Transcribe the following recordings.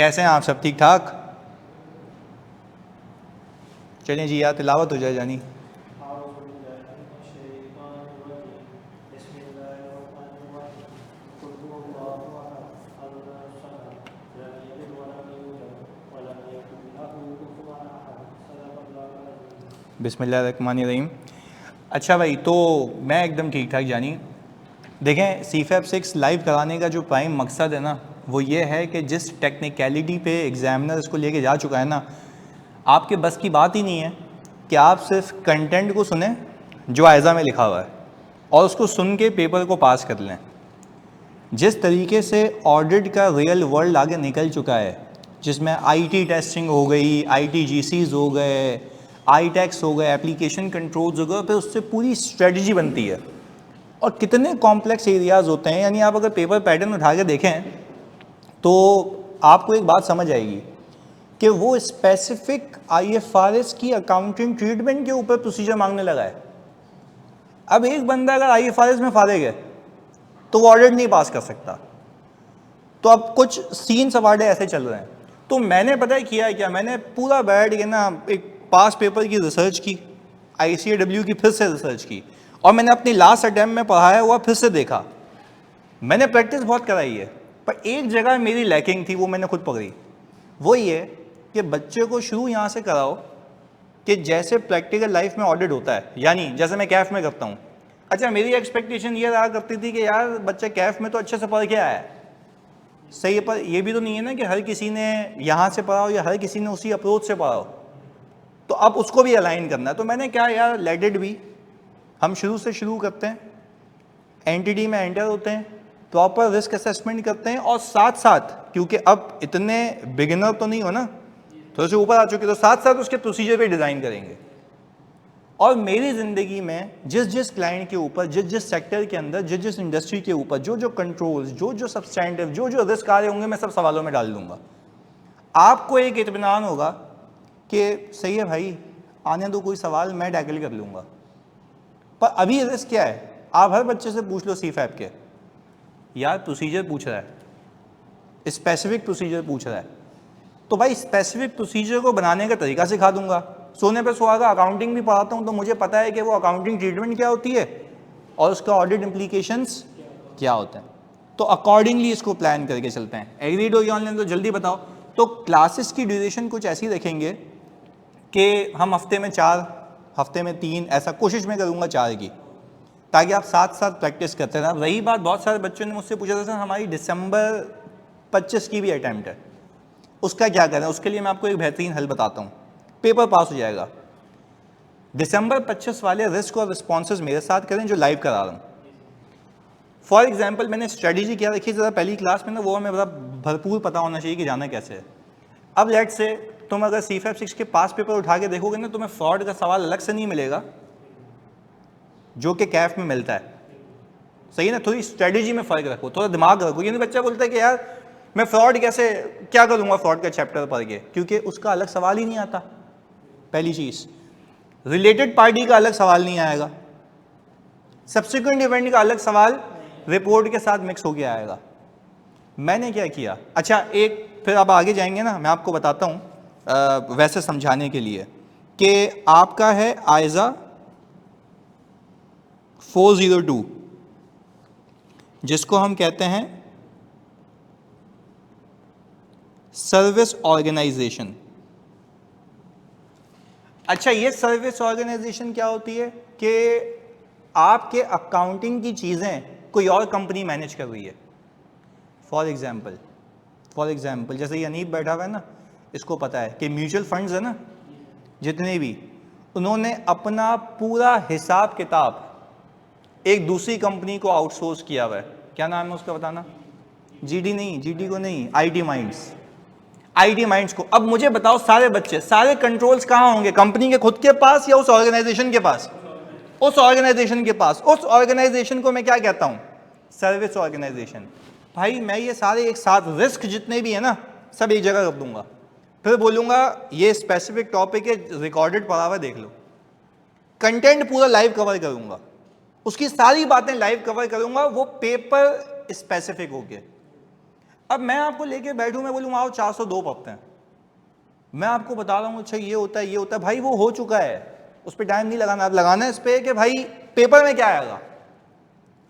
कैसे हैं आप सब? ठीक ठाक? चलिए जी यार, तिलावत हो जाए जानी। बिस्मिल्लाहिर्रहमानिर्रहीम। अच्छा भाई, तो मैं एकदम ठीक ठाक जानी। देखें, CFAP 6 लाइव कराने का जो प्राइम मकसद है ना, वो ये है कि जिस टेक्निकलिटी पे एग्जामिनर इसको लेके जा चुका है ना, आपके बस की बात ही नहीं है कि आप सिर्फ कंटेंट को सुने जो आयज़ा में लिखा हुआ है और उसको सुन के पेपर को पास कर लें। जिस तरीके से ऑडिट का रियल वर्ल्ड आगे निकल चुका है, जिसमें IT टेस्टिंग हो गई, ITGCs हो गए, ITEX हो गए, एप्लीकेशन कंट्रोल्स हो गए, फिर उससे पूरी स्ट्रेटजी बनती है और कितने कॉम्प्लेक्स एरियाज़ होते हैं। यानी आप अगर पेपर पैटर्न उठा के देखें तो आपको एक बात समझ आएगी कि वो स्पेसिफिक IFRS की अकाउंटिंग ट्रीटमेंट के ऊपर प्रोसीजर मांगने लगा है। अब एक बंदा अगर IFRS में फारेग है तो वो ऑडिट नहीं पास कर सकता। तो अब कुछ सीन सवाडे ऐसे चल रहे हैं। तो मैंने पता है किया है क्या, मैंने पूरा बैठ के ना एक पास पेपर की रिसर्च की, ICAW की फिर से रिसर्च की, और मैंने अपनी लास्ट अटैम्प्ट में पढ़ाया हुआ फिर से देखा। मैंने प्रैक्टिस बहुत कराई है, पर एक जगह मेरी लैकिंग थी, वो मैंने खुद पकड़ी। वो ये कि बच्चे को शुरू यहाँ से कराओ कि जैसे प्रैक्टिकल लाइफ में ऑडिट होता है, यानी जैसे मैं कैफ में करता हूँ। अच्छा, मेरी एक्सपेक्टेशन ये रहा करती थी कि यार बच्चा कैफ में तो अच्छे से पढ़ के आया है, सही है, पर ये भी तो नहीं है ना कि हर किसी ने यहाँ से पढ़ा हो या हर किसी ने उसी अप्रोच से पढ़ा हो, तो अब उसको भी अलाइन करना है। तो मैंने क्या यार, लेट इट बी, हम शुरू से शुरू करते हैं, एंटिटी में एंटर होते हैं, प्रॉपर रिस्क असेसमेंट करते हैं, और साथ साथ क्योंकि अब इतने बिगिनर तो नहीं हो ना, थोड़े से ऊपर आ चुके, तो साथ साथ उसके प्रोसीजर पे डिज़ाइन करेंगे। और मेरी ज़िंदगी में जिस जिस क्लाइंट के ऊपर, जिस जिस सेक्टर के अंदर, जिस जिस इंडस्ट्री के ऊपर जो जो कंट्रोल्स, जो जो सब्सटैंटिव, जो जो रिस्क आ रहे होंगे, मैं सब सवालों में डाल दूंगा। आपको एक इत्मीनान होगा कि सही है भाई, आने दो कोई सवाल, मैं टैकल कर लूँगा। पर अभी रिस्क क्या है, आप हर बच्चे से पूछ लो CFAP के, यार प्रोसीजर पूछ रहा है, स्पेसिफिक प्रोसीजर पूछ रहा है, तो भाई स्पेसिफिक प्रोसीजर को बनाने का तरीका सिखा दूंगा। सोने पे सुहागा, अकाउंटिंग भी पढ़ाता हूँ, तो मुझे पता है कि वो अकाउंटिंग ट्रीटमेंट क्या होती है और उसका ऑडिट इम्प्लीकेशंस क्या होते हैं। तो अकॉर्डिंगली इसको प्लान करके चलते हैं। एग्रीड हो गया ऑनलाइन? तो जल्दी बताओ। तो क्लासेस की ड्यूरेशन कुछ ऐसी रखेंगे कि हम हफ्ते में 4, हफ्ते में 3, ऐसा कोशिश मैं करूँगा 4 की, ताकि आप साथ साथ प्रैक्टिस करते रहें। रही बात, बहुत सारे बच्चों ने मुझसे पूछा था सर हमारी दिसंबर 25 की भी अटैम्प्ट है, उसका क्या करें? उसके लिए मैं आपको एक बेहतरीन हल बताता हूँ, पेपर पास हो जाएगा। दिसंबर 25 वाले रिस्क और रिस्पॉन्सेज मेरे साथ करें जो लाइव करा रहा हूँ। फॉर एग्जाम्पल, मैंने स्ट्रेटेजी क्या रखी ज़रा पहली क्लास में ना, वो हमें बड़ा भरपूर पता होना चाहिए कि जाना कैसे है। अब लेट से तुम अगर CFAP 6 के पास पेपर उठा के देखोगे ना, तुम्हें फ्रॉड का सवाल अलग से नहीं मिलेगा जो कि कैफ में मिलता है। सही है ना? थोड़ी स्ट्रेटेजी में फ़र्क रखो, थोड़ा दिमाग रखो। यानी बच्चा बोलता है कि यार मैं फ्रॉड कैसे, क्या करूँगा फ्रॉड का चैप्टर पढ़ के, क्योंकि उसका अलग सवाल ही नहीं आता। पहली चीज़, रिलेटेड पार्टी का अलग सवाल नहीं आएगा, सब्सिक्वेंट इवेंट का अलग सवाल रिपोर्ट के साथ मिक्स होके आएगा। मैंने क्या किया, अच्छा एक, फिर अब आगे जाएंगे ना, मैं आपको बताता हूँ वैसे समझाने के लिए कि आपका है आयज़ा 402, जिसको हम कहते हैं सर्विस ऑर्गेनाइजेशन। अच्छा, ये सर्विस ऑर्गेनाइजेशन क्या होती है कि आपके अकाउंटिंग की चीज़ें कोई और कंपनी मैनेज कर रही है। फॉर एग्जाम्पल जैसे ये अनीब बैठा हुआ है ना, इसको पता है कि म्यूचुअल फंड्स है ना जितने भी, उन्होंने अपना पूरा हिसाब किताब एक दूसरी कंपनी को आउटसोर्स किया हुआ है। क्या नाम है उसका बताना? GD नहीं, GD को नहीं, IT माइंड्स को। अब मुझे बताओ, सारे बच्चे, सारे कंट्रोल्स कहाँ होंगे, कंपनी के खुद के पास या उस ऑर्गेनाइजेशन के पास? उस ऑर्गेनाइजेशन के पास। उस ऑर्गेनाइजेशन को मैं क्या कहता हूँ? Service organization. भाई मैं ये सारे एक साथ रिस्क जितने भी है ना, सब एक जगह रख दूंगा, फिर बोलूंगा ये स्पेसिफिक टॉपिक है, रिकॉर्डेड पढ़ा हुआ देख लो, कंटेंट पूरा लाइव कवर करूंगा, उसकी सारी बातें लाइव कवर करूंगा, वो पेपर स्पेसिफिक हो गए। अब मैं आपको लेके बैठूं, मैं बोलूँ आओ 402 पढ़ते हैं, मैं आपको बता रहा हूँ अच्छा ये होता है ये होता है, भाई वो हो चुका है, उस पर टाइम नहीं लगाना, आप लगाना है इस पर कि भाई पेपर में क्या आएगा,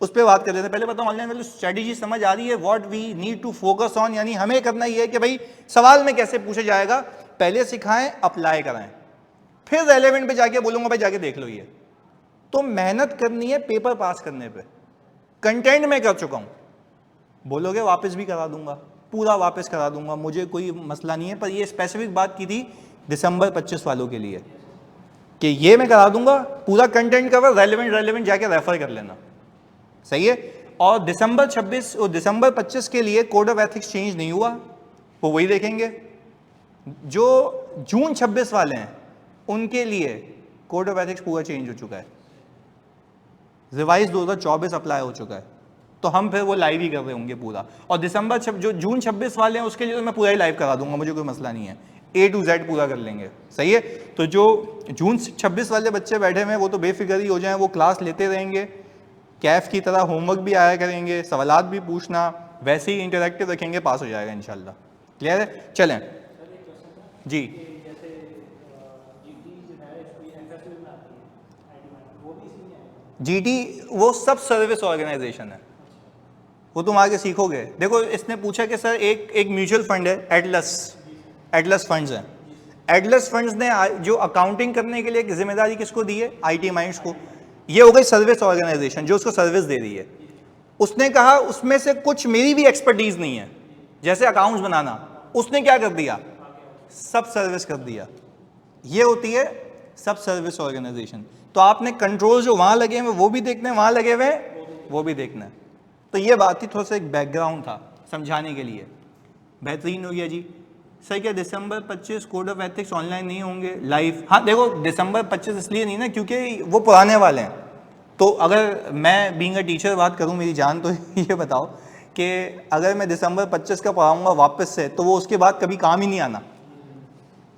उस पर बात कर लेते हैं। पहले बताओ ऑनलाइन वाली स्ट्रेटेजी समझ आ रही है, what we need to focus on, यानी हमें करना ये है कि भाई सवाल में कैसे पूछा जाएगा पहले सिखाएं, अप्लाई कराएं, फिर रेलेवेंट पे जाके बोलूंगा भाई जाके देख लो ये। तो मेहनत करनी है पेपर पास करने पे, कंटेंट में कर चुका हूं, बोलोगे वापस भी करा दूंगा, पूरा वापस करा दूंगा, मुझे कोई मसला नहीं है, पर ये स्पेसिफिक बात की थी दिसंबर 25 वालों के लिए कि ये मैं करा दूंगा, पूरा कंटेंट कवर, रेलेवेंट जाके रेफर कर लेना, सही है। और दिसंबर 26 और दिसंबर 25 के लिए कोड ऑफ एथिक्स चेंज नहीं हुआ, वो वही देखेंगे। जो जून 26 वाले हैं उनके लिए कोड ऑफ एथिक्स पूरा चेंज हो चुका है, रिवाइज 2024 अप्लाई हो चुका है, तो हम फिर वो लाइव ही कर रहे होंगे पूरा। और जो जून 26 वाले हैं उसके लिए तो मैं पूरा ही लाइव करा दूंगा, मुझे कोई मसला नहीं है, A to Z पूरा कर लेंगे, सही है। तो जो जून 26 वाले बच्चे बैठे हुए हैं वो तो बेफिक्र ही हो जाएं, वो क्लास लेते रहेंगे, कैफ की तरह होमवर्क भी आया करेंगे, सवालात भी पूछना, वैसे ही इंटरेक्टिव रखेंगे, पास हो जाएगा इंशाल्लाह। क्लियर है? चलें जी। जीटी वो सब सर्विस ऑर्गेनाइजेशन है, वो तुम आगे सीखोगे। देखो इसने पूछा कि सर एक म्यूचुअल फंड है एटलस फंड्स है, एटलस फंड्स ने जो अकाउंटिंग करने के लिए एक जिम्मेदारी किसको दी है? आईटी माइंड्स को। ये हो गई सर्विस ऑर्गेनाइजेशन जो उसको सर्विस दे रही है। उसने कहा उसमें से कुछ मेरी भी एक्सपर्टीज नहीं है, जैसे अकाउंट्स बनाना, उसने क्या कर दिया? सब सर्विस कर दिया। ये होती है सब सर्विस ऑर्गेनाइजेशन। तो आपने कंट्रोल जो वहां लगे हुए वो भी देखने हैं, वहां लगे हुए वो भी देखना है। तो ये बात थी, थोड़ा सा एक बैकग्राउंड था समझाने के लिए। बेहतरीन हो गया जी। सर क्या दिसंबर 25 कोड ऑफ एथिक्स ऑनलाइन नहीं होंगे लाइव? हाँ देखो दिसंबर 25 इसलिए नहीं ना क्योंकि वो पुराने वाले हैं। तो अगर मैं बीइंग अ टीचर बात करूं मेरी जान, तो ये बताओ कि अगर मैं दिसंबर 25 का पढ़ाऊंगा वापस से तो वो उसके बाद कभी काम ही नहीं आना।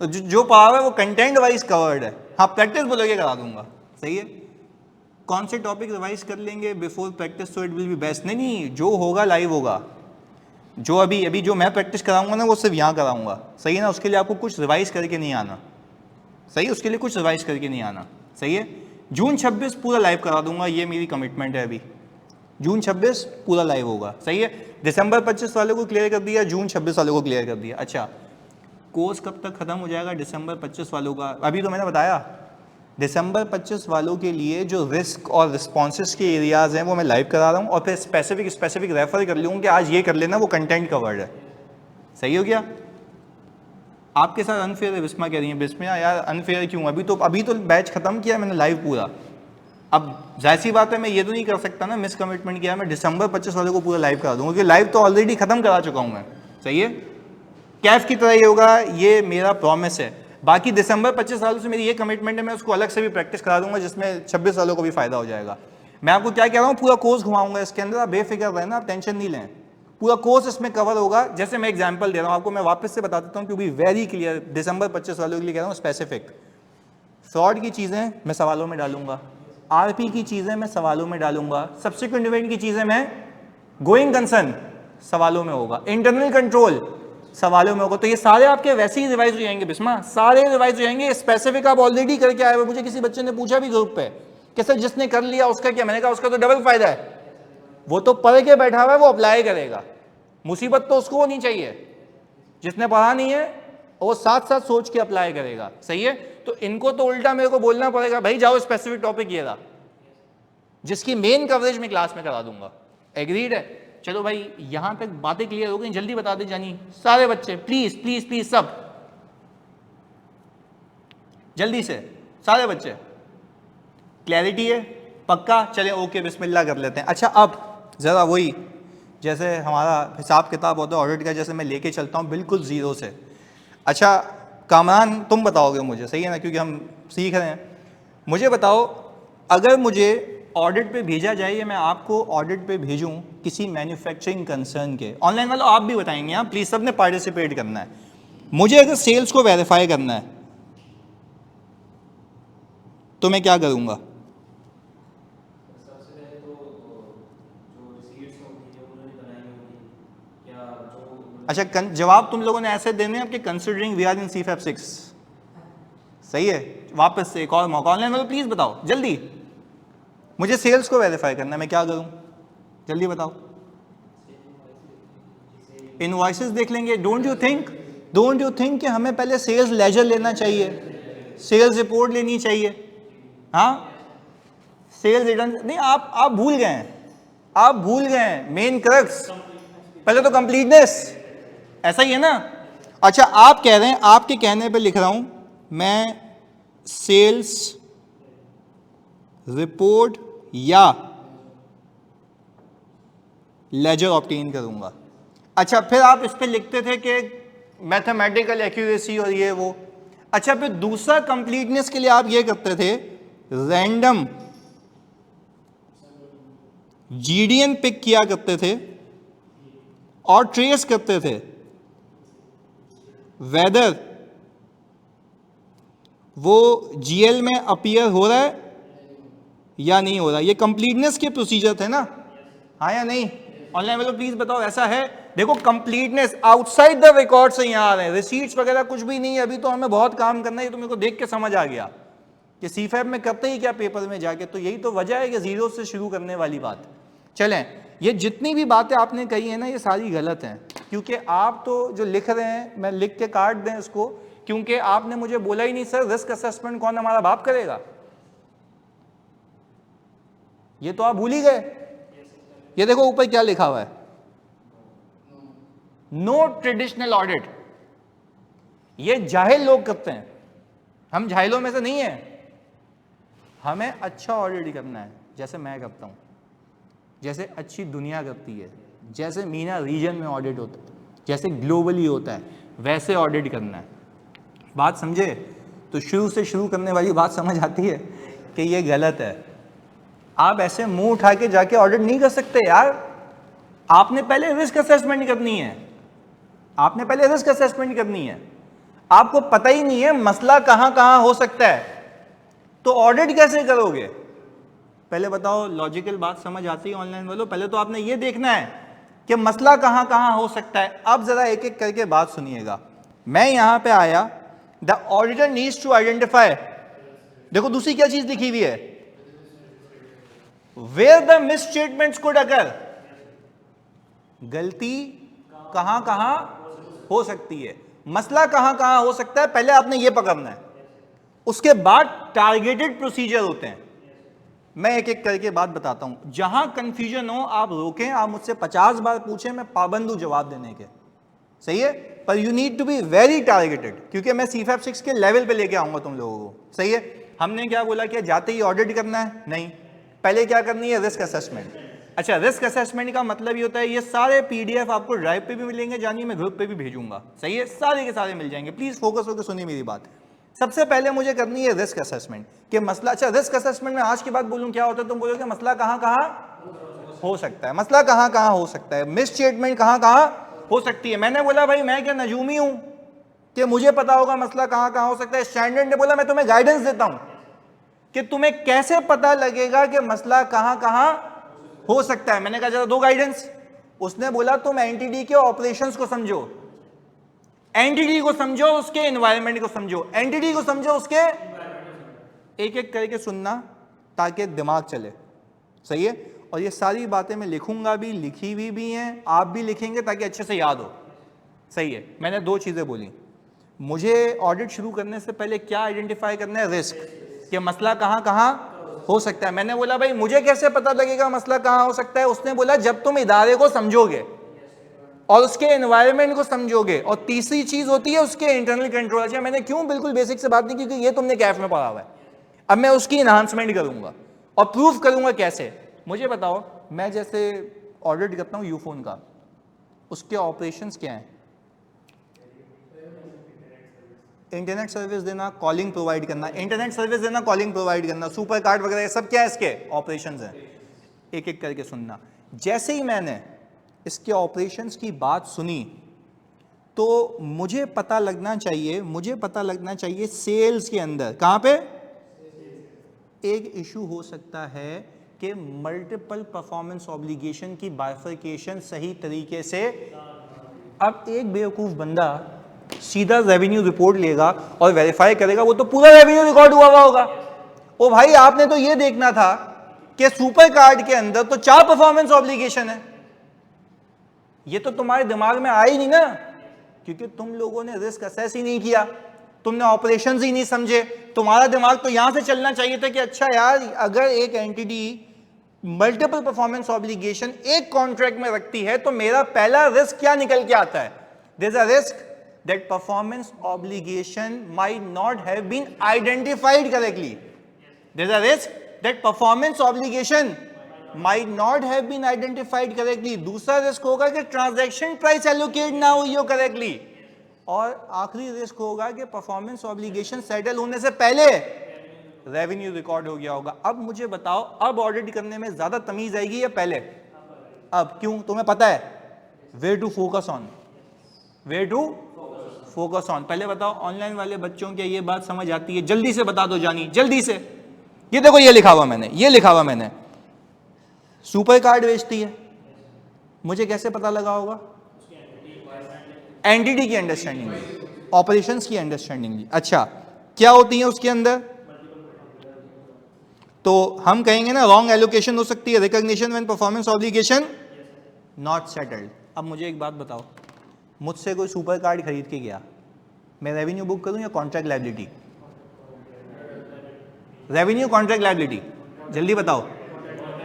तो जो पढ़ा हुआ है वो कंटेंट वाइज कवर्ड है। हाँ प्रैक्टिस बोलोगे करा दूंगा, सही है। कौन से टॉपिक रिवाइज कर लेंगे before practice so it will be best? नहीं, जो होगा लाइव होगा। जो अभी जो मैं प्रैक्टिस कराऊंगा ना वो सिर्फ यहाँ कराऊंगा, सही है ना। उसके लिए आपको कुछ रिवाइज करके नहीं आना, सही है। उसके लिए कुछ रिवाइज करके नहीं आना, सही है। जून 26 पूरा लाइव करा दूंगा, ये मेरी कमिटमेंट है। अभी जून 26 पूरा लाइव होगा, सही है। दिसंबर 25 वाले को क्लियर कर दिया, जून 26 वाले को क्लियर कर दिया। अच्छा कोर्स कब तक खत्म हो जाएगा दिसंबर 25 वालों का? अभी तो मैंने बताया दिसंबर 25 वालों के लिए जो रिस्क और रिस्पॉन्सेस के एरियाज हैं वो मैं लाइव करा रहा हूँ, और फिर स्पेसिफिक रेफर कर लूँगा कि आज ये कर लेना, वो कंटेंट कवर्ड है, सही हो गया। आपके साथ अनफेयर है, बिस्मा कह रही है। बिस्मा यार अनफेयर क्यों? अभी तो बैच खत्म किया मैंने लाइव पूरा। अब जाहिर सी बात है मैं ये तो नहीं कर सकता ना, मिस कमिटमेंट किया, मैं दिसंबर 25 वाले को पूरा लाइव करा दूंगा क्योंकि लाइव तो ऑलरेडी खत्म करा चुका हूँ मैं, सही है। कैफ की तरह ये होगा, ये मेरा प्रॉमिस है। बाकी दिसंबर 25 सालों से मेरी ये कमिटमेंट है, मैं उसको अलग से भी प्रैक्टिस करा दूंगा जिसमें 26 सालों को भी फायदा हो जाएगा। मैं आपको क्या कह रहा हूँ, पूरा कोर्स घुमाऊंगा इसके अंदर, आप बेफिक्र रहना, आप टेंशन नहीं लें, पूरा कोर्स इसमें कवर होगा। जैसे मैं एग्जांपल दे रहा हूँ आपको, मैं वापस से बता देता हूँ क्योंकि वेरी क्लियर, दिसंबर 25 वालों के लिए कह रहा हूँ स्पेसिफिक। फ्रॉड की चीज़ें मैं सवालों में डालूंगा, आरपी की चीज़ें मैं सवालों में डालूंगा, सब्सिक्वेंट इवेंट की चीज़ें मैं गोइंग कंसर्न सवालों में होगा, इंटरनल कंट्रोल सवालों में होगा। तो ये सारे आपके वैसे ही रिवाइज हो जाएंगे बिस्मा, सारे रिवाइज हो जाएंगे। स्पेसिफिक आप ऑलरेडी करके आए हुए। मुझे किसी बच्चे ने पूछा भी ग्रुप पे कि सर जिसने कर लिया उसका क्या? मैंने कहा उसका तो डबल फायदा है, वो तो पढ़ के बैठा हुआ है, वो अप्लाई करेगा। मुसीबत तो उसको नहीं चाहिए, जिसने पढ़ा नहीं है वो साथ साथ सोच के अप्लाई करेगा, सही है। तो इनको तो उल्टा मेरे को बोलना पड़ेगा, भाई जाओ स्पेसिफिक टॉपिक ये रहा, जिसकी मेन कवरेज में क्लास में करा दूंगा। एग्रीड है? चलो भाई यहां तक बातें क्लियर हो गई, जल्दी बता दे जानी सारे बच्चे, प्लीज प्लीज प्लीज, सब जल्दी से, सारे बच्चे क्लैरिटी है? पक्का? चले ओके बिस्मिल्लाह कर लेते हैं। अच्छा अब ज़रा वही जैसे हमारा हिसाब किताब होता है ऑडिट का, जैसे मैं लेके चलता हूँ बिल्कुल ज़ीरो से। अच्छा कामरान तुम बताओगे मुझे, सही है ना, क्योंकि हम सीख रहे हैं। मुझे बताओ अगर मुझे ऑडिट पे भेजा जाए या मैं आपको ऑडिट पे भेजूं किसी मैन्युफैक्चरिंग कंसर्न के, ऑनलाइन वालों आप भी बताएंगे, हाँ प्लीज़, सबने पार्टिसिपेट करना है। मुझे अगर सेल्स को वेरीफाई करना है तो मैं क्या करूँगा? सबसे पहले तो जो रिसीट्स होती है उन्होंने बनाई होगी, या जो अच्छा जवाब तुम लोगों ने ऐसे देने हैं कि कंसिडरिंग वी आर इन सीफैप 6, सही है। वापस से एक और मौका, ऑनलाइन वालों प्लीज बताओ जल्दी, मुझे सेल्स को वेरीफाई करना है, मैं क्या करूं जल्दी बताओ। इनवॉइसेस देख लेंगे। डोंट यू थिंक कि हमें पहले सेल्स लेजर लेना चाहिए, सेल्स रिपोर्ट लेनी चाहिए? हाँ, सेल्स रिटर्न नहीं, आप भूल गए हैं, आप भूल गए हैं मेन क्रक्स, पहले तो कंप्लीटनेस, ऐसा ही है ना। अच्छा आप कह रहे हैं, आपके कहने पे लिख रहा हूं मैं सेल्स रिपोर्ट या लेजर ऑब्टेन करूंगा। अच्छा फिर आप इस पे लिखते थे कि मैथमेटिकल एक्यूरेसी और ये वो। अच्छा फिर दूसरा कंप्लीटनेस के लिए आप ये करते थे रैंडम जीडीएन पिक किया करते थे और ट्रेस करते थे वेदर वो जीएल में अपीयर हो रहा है या नहीं हो रहा। ये कंप्लीटनेस के प्रोसीजर थे ना, हाँ या नहीं? ऑनलाइन वालों प्लीज बताओ ऐसा है? देखो कंप्लीटनेस आउटसाइड द रिकॉर्ड से यहाँ आ रहे हैं, रिसीट्स वगैरह कुछ भी नहीं है, अभी तो हमें बहुत काम करना है। ये तो मेरे को देख के समझ आ गया कि सीफैप में करते ही क्या पेपर में जाके, तो यही तो वजह है कि जीरो से शुरू करने वाली बात। चलें, ये जितनी भी बातें आपने कही है ना ये सारी गलत हैं, क्योंकि आप तो जो लिख रहे हैं, मैं लिख के काट दें इसको, क्योंकि आपने मुझे बोला ही नहीं सर रिस्क असेसमेंट कौन हमारा बाप करेगा, ये तो आप भूल ही गए। ये देखो ऊपर क्या लिखा हुआ है, नो ट्रेडिशनल ऑडिट। ये जाहिल लोग करते हैं, हम जाहिलों में से नहीं है। हमें अच्छा ऑडिट करना है, जैसे मैं करता हूं, जैसे अच्छी दुनिया करती है, जैसे मीना रीजन में ऑडिट होता है, जैसे ग्लोबली होता है, वैसे ऑडिट करना है। बात समझे? तो शुरू से शुरू करने वाली बात समझ आती है कि ये गलत है। आप ऐसे मुंह उठा के जाके ऑडिट नहीं कर सकते यार, आपने पहले रिस्क असेसमेंट करनी है, आपने पहले रिस्क असेसमेंट करनी है। आपको पता ही नहीं है मसला कहां कहां हो सकता है, तो ऑडिट कैसे करोगे? पहले बताओ, लॉजिकल बात समझ आती है ऑनलाइन वालों? पहले तो आपने ये देखना है कि मसला कहां कहां हो सकता है। अब जरा एक एक करके बात सुनिएगा। मैं यहां पे आया, the auditor needs to identify, देखो दूसरी क्या चीज लिखी हुई है, where the misstatements could occur, गलती कहां कहां हो सकती है, मसला कहां कहां हो सकता है, पहले आपने ये पकड़ना है। उसके बाद टारगेटेड प्रोसीजर होते हैं। मैं एक एक करके बात बताता हूं, जहां कंफ्यूजन हो आप रोकें, आप मुझसे 50 बार पूछें, मैं पाबंद हूं जवाब देने के, सही है? पर you need to be very targeted, क्योंकि मैं सीफैप 6 के लेवल पे लेके आऊंगा तुम लोगों को, सही है? हमने क्या बोला कि जाते ही ऑडिट करना है? नहीं, पहले क्या करनी है? Risk assessment. अच्छा, रिस्क असेसमेंट का मतलब ये होता है, ये सारे पीडीएफ आपको ड्राइव पे भी मिलेंगे, जानिए मैं ग्रुप पे भी भेजूंगा, सही है? सारे के सारे मिल जाएंगे, प्लीज फोकस होकर सुनिए मेरी बात। सबसे पहले मुझे करनी है रिस्क असेसमेंट कि मसला, अच्छा रिस्क असेसमेंट में आज के बाद बोलूं क्या होता है, तुम बोलोगे मसला कहां कहां हो सकता है, मसला कहां कहां हो सकता है, मिस स्टेटमेंट कहां कहां हो सकती है। मैंने बोला भाई मैं क्या नजूमी हूं कि मुझे पता होगा मसला कहां कहां हो सकता है? स्टैंडर्ड ने बोला मैं तुम्हें गाइडेंस देता हूं कि तुम्हें कैसे पता लगेगा कि मसला कहां कहां हो सकता है। मैंने कहा जरा दो गाइडेंस। उसने बोला तुम एनटीडी के ऑपरेशंस को समझो, एनटीडी को समझो, उसके एनवायरनमेंट को समझो, एनटीडी को समझो, उसके एक एक करके सुनना ताकि दिमाग चले, सही है? और ये सारी बातें मैं लिखूंगा भी, लिखी हुई भी हैं, आप भी लिखेंगे ताकि अच्छे से याद हो, सही है? मैंने दो चीजें बोली, मुझे ऑडिट शुरू करने से पहले क्या आइडेंटिफाई करना है? रिस्क, कि मसला कहां कहां हो सकता है। मैंने बोला भाई मुझे कैसे पता लगेगा मसला कहां हो सकता है? उसने बोला जब तुम इदारे को समझोगे और उसके एनवायरनमेंट को समझोगे, और तीसरी चीज होती है उसके इंटरनल कंट्रोल। अच्छा मैंने क्यों बिल्कुल बेसिक से बात नहीं की, क्योंकि ये तुमने कैफ में पढ़ा हुआ है, अब मैं उसकी इनहांसमेंट करूंगा और प्रूफ करूंगा कैसे। मुझे बताओ, मैं जैसे ऑडिट करता हूं यूफोन का, उसके ऑपरेशंस क्या हैं? इंटरनेट सर्विस देना, कॉलिंग प्रोवाइड करना, इंटरनेट सर्विस देना, कॉलिंग प्रोवाइड करना, सुपर कार्ड वगैरह सब क्या है इसके ऑपरेशंस हैं। एक एक करके सुनना। जैसे ही मैंने इसके ऑपरेशंस की बात सुनी तो मुझे पता लगना चाहिए सेल्स के अंदर कहां पे एक इशू हो सकता है कि मल्टीपल परफॉर्मेंस ऑब्लिगेशन की बाइफरकेशन सही तरीके से। अब एक बेवकूफ बंदा सीधा रेवेन्यू रिपोर्ट लेगा और वेरीफाई करेगा, वो तो पूरा रेवेन्यू रिकॉर्ड हुआ होगा। ओ भाई, आपने तो ये देखना था कि सुपर कार्ड के अंदर तो 4 परफॉर्मेंस ऑब्लिगेशन है। ये तो तुम्हारे दिमाग में आया ही नहीं ना, क्योंकि तुम लोगों ने रिस्क असेस ही नहीं किया, तुमने ऑपरेशंस ही नहीं समझे। तुम्हारा दिमाग तो यहां से चलना चाहिए था कि अच्छा यार, अगर एक एंटिटी मल्टीपल परफॉर्मेंस ऑब्लिगेशन एक कॉन्ट्रैक्ट में रखती है तो मेरा पहला रिस्क क्या निकल के आता है? There is a risk that performance obligation might not have been identified correctly. There is a risk that performance obligation might not have been identified correctly। दूसरा रिस्क होगा कि ट्रांजैक्शन प्राइस एलोकेट ना हुई हो करेक्टली, और आखिरी risk होगा कि परफॉर्मेंस ऑब्लिगेशन सेटल होने से पहले रेवेन्यू रिकॉर्ड हो गया होगा। अब मुझे बताओ, अब ऑडिट करने में ज्यादा तमीज आएगी या पहले? अब क्यों? तुम्हें पता है where to focus on, where to focus on. पहले बताओ, ऑनलाइन वाले बच्चों के ये बात समझ आती है? जल्दी से बता दो जानी, जल्दी से। ये देखो, ये लिखा हुआ मैंने, ये लिखा हुआ मैंने, सुपर कार्ड बेचती है, मुझे कैसे पता लगा होगा? एंटिटी की अंडरस्टैंडिंग ली, ऑपरेशंस की अंडरस्टैंडिंग ली। अच्छा, क्या होती है उसके अंदर? तो हम कहेंगे ना, रॉन्ग एलोकेशन हो सकती है, recognition when performance obligation not settled. अब मुझे एक बात बताओ, मुझसे कोई सुपर कार्ड खरीद के गया, मैं रेवेन्यू बुक करूं या contract liability? Revenue, contract liability? जल्दी बताओ,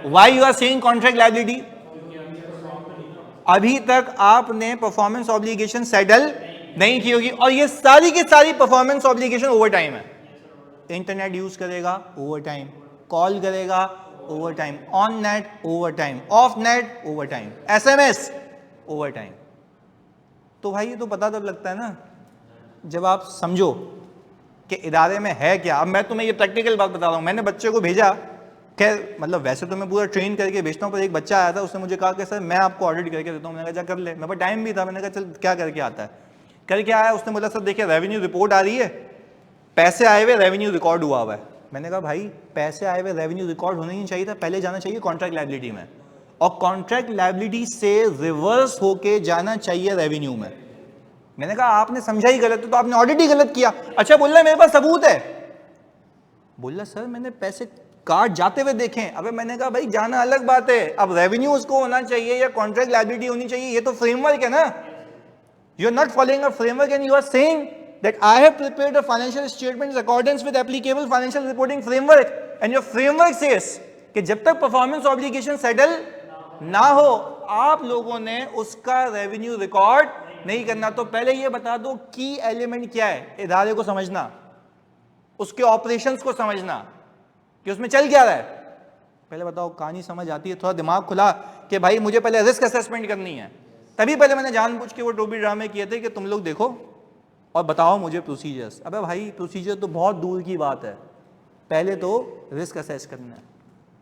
why you are saying contract liability? अभी तक आपने परफॉर्मेंस ऑब्लिगेशन सेटल नहीं की होगी, और ये सारी की सारी परफॉर्मेंस ऑब्लिगेशन ओवर टाइम है। इंटरनेट यूज करेगा ओवर टाइम, कॉल करेगा over time, on net over time, of net over time, SMS over time. तो भाई ये तो पता तब लगता है ना जब आप समझो कि इदारे में है क्या। अब मैं तुम्हें ये प्रैक्टिकल बात बता रहा हूं, मैंने बच्चे को भेजा, खैर मतलब वैसे तो मैं पूरा ट्रेन करके भेजता हूँ, पर एक बच्चा आया था, उसने मुझे कहा कि सर मैं आपको ऑडिट करके देता हूँ। मैंने कहा कर ले, मेरे पास टाइम भी था, मैंने कहा चल क्या करके आता है। करके आया, उसने बोला सर देखिए रेवेन्यू रिपोर्ट आ रही है, पैसे आए हुए, रेवेन्यू रिकॉर्ड हुआ हुआ है। मैंने कहा भाई पैसे आए हुए रेवेन्यू रिकॉर्ड होना ही चाहिए था, पहले जाना चाहिए कॉन्ट्रैक्ट लायबिलिटी में, और कॉन्ट्रैक्ट लायबिलिटी से रिवर्स होके जाना चाहिए रेवेन्यू में। मैंने कहा आपने समझा ही गलत है, तो आपने ऑडिट ही गलत किया। अच्छा, बोल रहा है मेरे पास सबूत है। बोल रहा सर मैंने पैसे कार्ड जाते हुए देखें। अबे मैंने कहा भाई जाना अलग बात है, अब रेवेन्यू उसको होना चाहिए या कॉन्ट्रैक्ट लायबिलिटी होनी चाहिए, ये तो फ्रेमवर्क है ना। You are not following a framework and you are saying that I have prepared a financial statement in accordance with applicable financial reporting framework, and your framework says कि जब तक performance obligation settle ना हो आप लोगों ने उसका revenue record नहीं करना। तो पहले ये बता दो की एलिमेंट क्या है, इदारे को समझना, उसके ऑपरेशंस को समझना कि उसमें चल क्या रहा है। पहले बताओ, कहानी समझ आती है? थोड़ा दिमाग खुला कि भाई मुझे पहले रिस्क असेसमेंट करनी है, तभी पहले मैंने जानबूझ के वो टोपी ड्रामे किए थे कि तुम लोग देखो और बताओ मुझे प्रोसीजर्स। अबे भाई प्रोसीजर तो बहुत दूर की बात है, पहले तो रिस्क असेस करना है।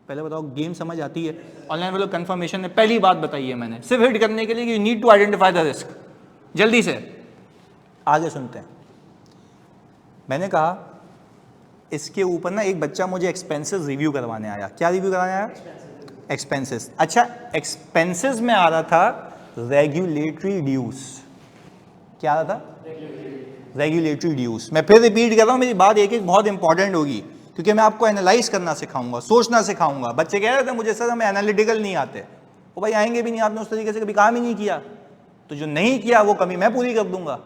पहले बताओ गेम समझ आती है? ऑनलाइन वालों कंफर्मेशन ने पहली बात बताई है मैंने, सिर्फ हिट करने के लिए, you need to identify the risk. जल्दी से आगे सुनते हैं। मैंने कहा इसके ऊपर ना एक बच्चा मुझे एक्सपेंसेस रिव्यू करवाने आया। क्या रिव्यू करवाने आया? एक्सपेंसेस। अच्छा, एक्सपेंसेस में आ रहा था रेगुलेटरी ड्यूज। क्या आ रहा था? Regulatory dues. मैं फिर रिपीट कर रहा हूं, मेरी बात एक एक बहुत इंपॉर्टेंट होगी, क्योंकि मैं आपको एनालाइज करना सिखाऊंगा, सोचना सिखाऊंगा। बच्चे कह रहे थे मुझे सर हमें एनालिटिकल नहीं आते। वो भाई आएंगे भी नहीं, आपने उस तरीके से कभी काम ही नहीं किया, तो जो नहीं किया वो कमी मैं पूरी कर दूंगा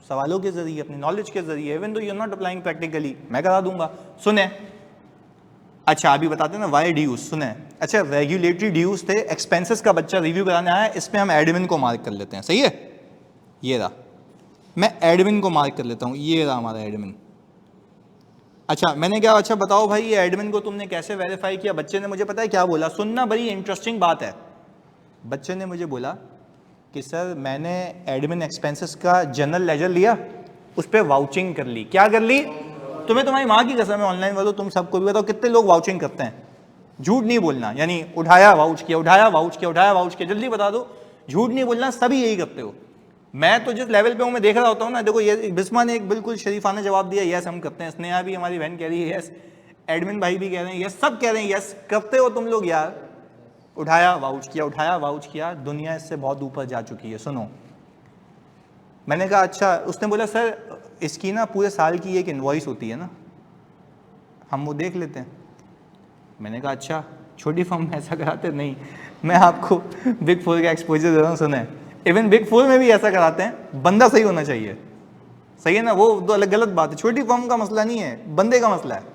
सवालों के जरिए, अपनी नॉलेज के जरिए। Even though you are not applying practically, मैं करा दूंगा। सुने, अच्छा अभी बताते हैं ना वाई ड्यूज। सुने, अच्छा रेगुलेटरी ड्यूज थे, एक्सपेंसेस का बच्चा रिव्यू कराने आया, इसमें हम एडमिन को मार्क कर लेते हैं। सही है, ये रहा, मैं एडमिन को मार्क कर लेता हूँ, ये रहा हमारा एडमिन। अच्छा मैंने क्या, अच्छा बताओ भाई ये एडमिन को तुमने कैसे वेरीफाई किया? बच्चे ने मुझे पता है क्या बोला, सुनना, बड़ी इंटरेस्टिंग बात है। बच्चे ने मुझे बोला कि सर मैंने एडमिन एक्सपेंसेस का जनरल लेजर लिया, उस पर वाउचिंग कर ली। क्या कर ली? तुम्हें तुम्हारी माँ की कसम है, ऑनलाइन वालों तुम सबको भी बताओ कितने लोग वाउचिंग करते हैं। झूठ नहीं बोलना, यानी उठाया वाउच किया, उठाया वाउच किया, उठाया वाउच किया, जल्दी बता दो, झूठ नहीं बोलना, सभी यही करते हो। मैं तो जिस लेवल पे हूँ मैं देख रहा होता हूँ ना। देखो ये बिस्मा ने एक बिल्कुल शरीफाना जवाब दिया, यस हम करते हैं। स्नेहा भी, हमारी बहन कह रही है यस, एडमिन भाई भी कह रहे हैं यस, सब कह रहे हैं यस, करते हो तुम लोग यार। उठाया वाउच किया, उठाया वाउच किया, दुनिया इससे बहुत ऊपर जा चुकी है। सुनो, मैंने कहा अच्छा। उसने बोला सर इसकी ना पूरे साल की एक इन्वॉइस होती है ना, हम वो देख लेते हैं। मैंने कहा अच्छा, छोटी फर्म में ऐसा कराते नहीं, मैं आपको बिग फोर का एक्सपोजर दे रहा हूँ। सुने, इवन बिग फोर में भी ऐसा कराते हैं, बंदा सही होना चाहिए। सही है ना, वो तो अलग गलत बात है। छोटी फर्म का मसला नहीं है, बंदे का मसला है।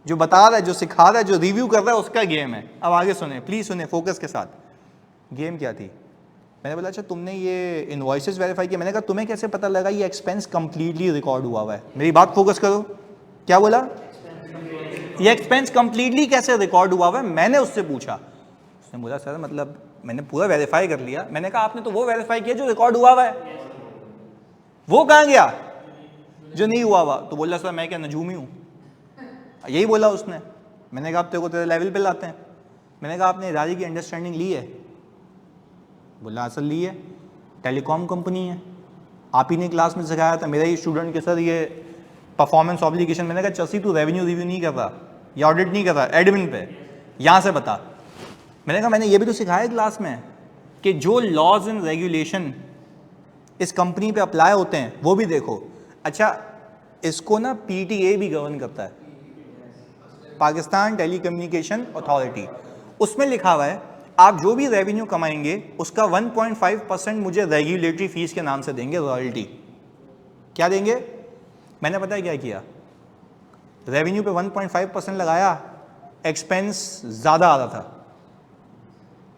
जो बता रहा है, जो सिखा रहा है, जो रिव्यू कर रहा है, उसका गेम है। अब आगे सुने, प्लीज़ सुने फोकस के साथ। गेम क्या थी? मैंने बोला अच्छा तुमने ये इनवॉइसेस वेरीफाई किया। मैंने कहा तुम्हें कैसे पता लगा ये एक्सपेंस कंप्लीटली रिकॉर्ड हुआ हुआ है? मेरी बात फोकस करो। क्या बोला? ये एक्सपेंस कंप्लीटली कैसे रिकॉर्ड हुआ हुआ है, मैंने उससे पूछा। उसने बोला सर मतलब मैंने पूरा वेरीफाई कर लिया। मैंने कहा आपने तो वो वेरीफाई किया जो रिकॉर्ड हुआ हुआ है, वो कहाँ गया जो नहीं हुआ हुआ? तो बोला सर मैं क्या नजूमी हूँ, यही बोला उसने। मैंने कहा आप तेरे को तेरे लेवल पे लाते हैं। मैंने कहा आपने इदारे की अंडरस्टैंडिंग ली है? बोला असल ली है, टेलीकॉम कंपनी है, आप ही ने क्लास में सिखाया था। मेरा ही स्टूडेंट के सर ये परफॉर्मेंस ऑब्लिगेशन। मैंने कहा चसी तू रेवेन्यू रिव्यू नहीं कर रहा या ऑडिट नहीं कर रहा एडमिन पे, यहाँ से बता। मैंने कहा मैंने ये भी तो सिखाया क्लास में कि जो लॉज एंड रेगुलेशन इस कंपनी पे अप्लाई होते हैं वो भी देखो। अच्छा इसको ना पीटीए भी गवर्न करता है, पाकिस्तान टेली कम्युनिकेशन अथॉरिटी। उसमें लिखा हुआ है आप जो भी रेवेन्यू कमाएंगे उसका 1.5% मुझे रेगुलेटरी फीस के नाम से देंगे, रॉयल्टी। क्या देंगे? मैंने पता है क्या किया, रेवेन्यू पे 1.5% लगाया, एक्सपेंस ज़्यादा आ रहा था,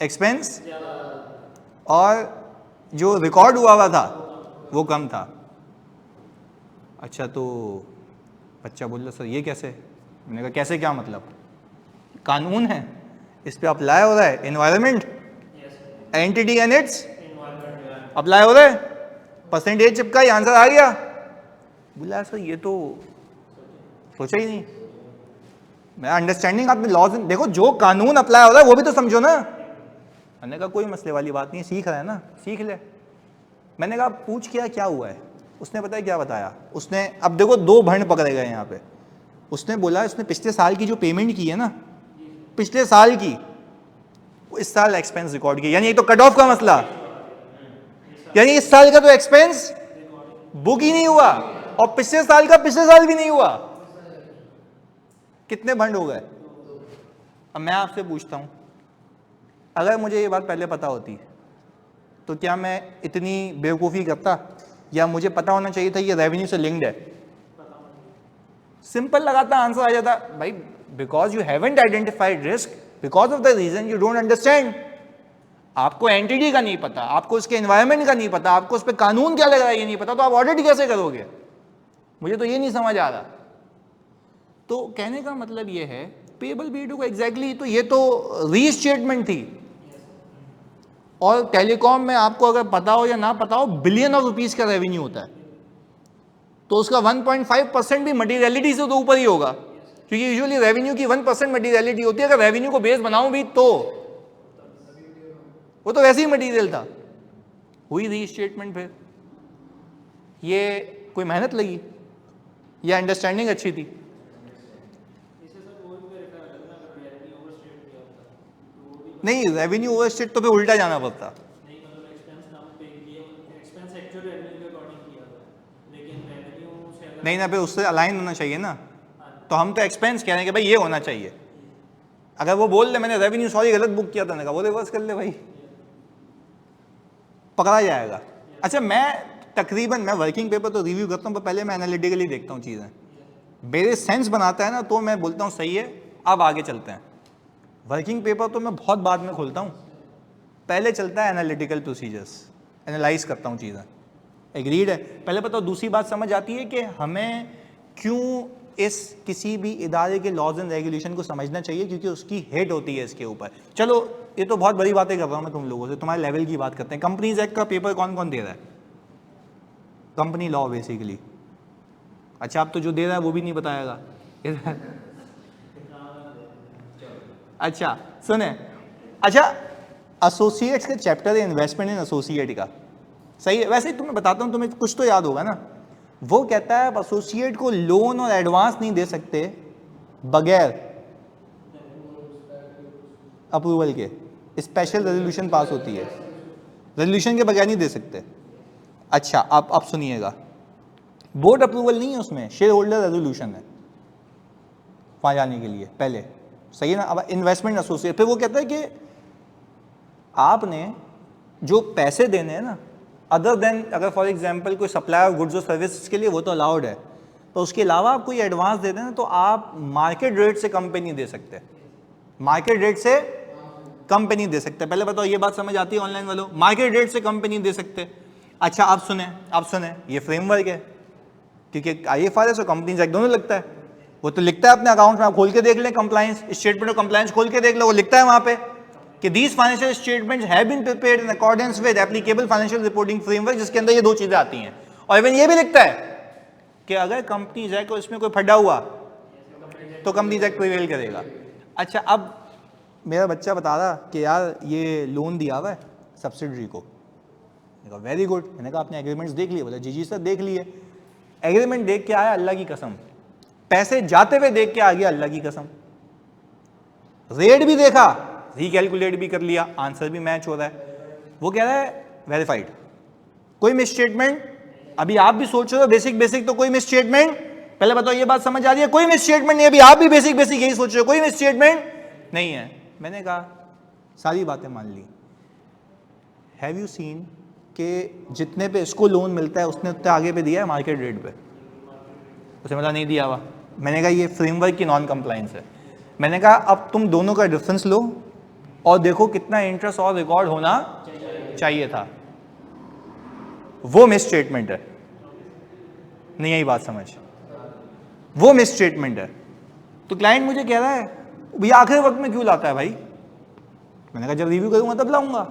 एक्सपेंस, और जो रिकॉर्ड हुआ हुआ था वो कम था। अच्छा तो बच्चा बोल रहा सर ये कैसे? मैंने कहा कैसे क्या मतलब? कानून है, इस पे अप्लाई हो रहा है, environment entity and it's apply हो रहा है, परसेंटेज चिपका, आंसर आ गया। बोला सर ये तो सोचा ही नहीं। मैं अंडरस्टैंडिंग आपने लॉज देखो, जो कानून अप्लाई हो रहा है वो भी तो समझो ना। मैंने कहा कोई मसले वाली बात नहीं, सीख रहा है ना, सीख ले। मैंने कहा पूछ क्या हुआ है? उसने बताया क्या बताया उसने। अब देखो दो भंड पकड़े गए यहाँ पे। उसने बोला उसने पिछले साल की जो पेमेंट की है ना, पिछले साल की, वो इस साल एक्सपेंस रिकॉर्ड किया। यानी एक तो कट ऑफ का मसला, यानी इस साल का तो एक्सपेंस बुक ही नहीं हुआ और पिछले साल का पिछले साल भी नहीं हुआ। कितने भंड हो गए? अब मैं आपसे पूछता हूं, अगर मुझे ये बात पहले पता होती तो क्या मैं इतनी बेवकूफ़ी करता, या मुझे पता होना चाहिए था ये रेवेन्यू से लिंक्ड है? सिंपल लगाता, आंसर आ जाता भाई, because you haven't identified risk, because of the reason you don't understand. आपको एंटिटी का नहीं पता, आपको उसके एनवायरनमेंट का नहीं पता, आपको उस पर कानून क्या लग रहा है ये नहीं पता, तो आप ऑडिट कैसे करोगे? मुझे तो ये नहीं समझ आ रहा। तो कहने का मतलब ये है पेबल बी को एग्जैक्टली, तो ये तो रीस्टेटमेंट थी। और टेलीकॉम में आपको अगर पता हो या ना पता हो, बिलियन ऑफ रुपीस का रेवेन्यू होता है, तो उसका 1.5% भी मटीरियलिटी से तो ऊपर ही होगा, क्योंकि यूजुअली रेवेन्यू की 1% मटीरियलिटी होती है। अगर रेवेन्यू को बेस बनाऊं भी तो वो तो वैसे ही मटीरियल था। हुई रीस्टेटमेंट, फिर ये कोई मेहनत लगी या अंडरस्टैंडिंग अच्छी थी? नहीं, रेवेन्यू ओवरस्टेट तो फिर उल्टा जाना पड़ता। नहीं ना, फिर उससे अलाइन होना चाहिए ना। तो हम तो एक्सपेंस कह रहे हैं कि भाई ये होना चाहिए। अगर वो बोल दे मैंने रेवेन्यू सॉरी गलत बुक किया था, मैंने कहा वो रिवर्स कर ले भाई, पकड़ा जाएगा। अच्छा मैं तकरीबन मैं वर्किंग पेपर तो रिव्यू करता हूँ, पर पहले मैं एनालिटिकली देखता हूँ चीज़ें, मेरे सेंस बनाता है ना तो मैं बोलता हूँ सही है, अब आगे चलते हैं। वर्किंग पेपर तो मैं बहुत बाद में खोलता हूँ, पहले चलता है एनालिटिकल प्रोसीजर्स, एनालाइज करता हूँ चीज़ें। एग्रीड है? पहले बताओ, दूसरी बात समझ आती है कि हमें क्यों इस किसी भी इदारे के लॉज एंड रेगुलेशन को समझना चाहिए, क्योंकि उसकी हेड होती है इसके ऊपर। चलो ये तो बहुत बड़ी बातें कर रहा हूँ मैं तुम लोगों से, तुम्हारे लेवल की बात करते हैं। कंपनीज एक्ट का पेपर कौन कौन दे रहा है? Company law basically. अच्छा आप तो जो दे रहा है वो भी नहीं बताएगा। अच्छा सुने, अच्छा एसोसिएट्स के चैप्टर है इन्वेस्टमेंट इन एसोसिएट का, सही है? वैसे ही तुम्हें बताता हूँ, तुम्हें कुछ तो याद होगा ना। वो कहता है आप एसोसिएट को लोन और एडवांस नहीं दे सकते बगैर अप्रूवल के, स्पेशल रेजोल्यूशन पास होती है, रेजोल्यूशन के बगैर नहीं दे सकते। अच्छा अब सुनिएगा, बोर्ड अप्रूवल नहीं है उसमें, शेयर होल्डर रेजोल्यूशन है वहाँ जाने के लिए पहले, सही है ना। अब इन्वेस्टमेंट एसोसिएट, फिर वो कहता है कि आपने जो पैसे देने हैं ना, अदर देन अगर फॉर एग्जांपल कोई सप्लाई ऑफ गुड्स और सर्विस के लिए वो तो अलाउड है, तो उसके अलावा आप कोई एडवांस देते हैं तो आप मार्केट रेट से कम पे नहीं दे सकते, मार्केट रेट से कम पे नहीं दे सकते। पहले बताओ ये बात समझ आती है ऑनलाइन वालों, मार्केट रेट से कम पे नहीं दे सकते। अच्छा आप सुने ये फ्रेमवर्क है, क्योंकि IFRS और कंपनीज एक्ट दोनों लगता है, वो तो लिखता है अपने अकाउंट में, आप खोल के देख लें कंप्लायंस स्टेटमेंट ऑफ कंप्लायंस खोल के देख लो, वो लिखता है वहां पे कि these financial statements have been prepared in accordance with applicable financial reporting framework, जिसके अंदर ये दो चीजें आती हैं। और इवन ये भी लिखता है कि अगर कंपनीज एक्ट को इसमें कोई फटा हुआ तो कंपनीज एक्ट प्रिवेल करेगा। अच्छा अब मेरा बच्चा बता रहा कि यार ये लोन दिया हुआ है सब्सिडरी को, मैंने कहा वेरी गुड, मैंने कहा आपने एग्रीमेंट्स देख लिए? बोला जी सर देख लिए। एग्रीमेंट देख के आया अल्लाह की कसम, पैसे जाते हुए देख के आ गया अल्लाह की कसम, रेट भी देखा, रिकैलकुलेट भी कर लिया, आंसर भी मैच हो रहा है, वो कह रहा है वेरीफाइड, कोई मिसस्टेटमेंट। अभी आप भी सोच रहे हो बेसिक तो कोई मिसस्टेटमेंट, पहले बताओ ये बात समझ आ रही है, कोई मिसस्टेटमेंट नहीं। अभी आप भी बेसिक यही सोच रहे हो, कोई मिसस्टेटमेंट नहीं है। मैंने कहा सारी बातें मान ली। हैव यू सीन कि जितने पे इसको लोन मिलता है उसने उतने आगे पे दिया है मार्केट रेट पे? उसे मतलब नहीं दिया हुआ। मैंने कहा ये फ्रेमवर्क की नॉन कंप्लायंस है। मैंने कहा अब तुम दोनों का डिफरेंस लो और देखो कितना इंटरेस्ट और रिकॉर्ड होना चाहिए था, वो मिस स्टेटमेंट है। नहीं आई बात समझ, वो मिस स्टेटमेंट है। तो क्लाइंट मुझे कह रहा है भैया आखिरी वक्त में क्यों लाता है भाई? मैंने कहा जब रिव्यू करूंगा तब लाऊंगा।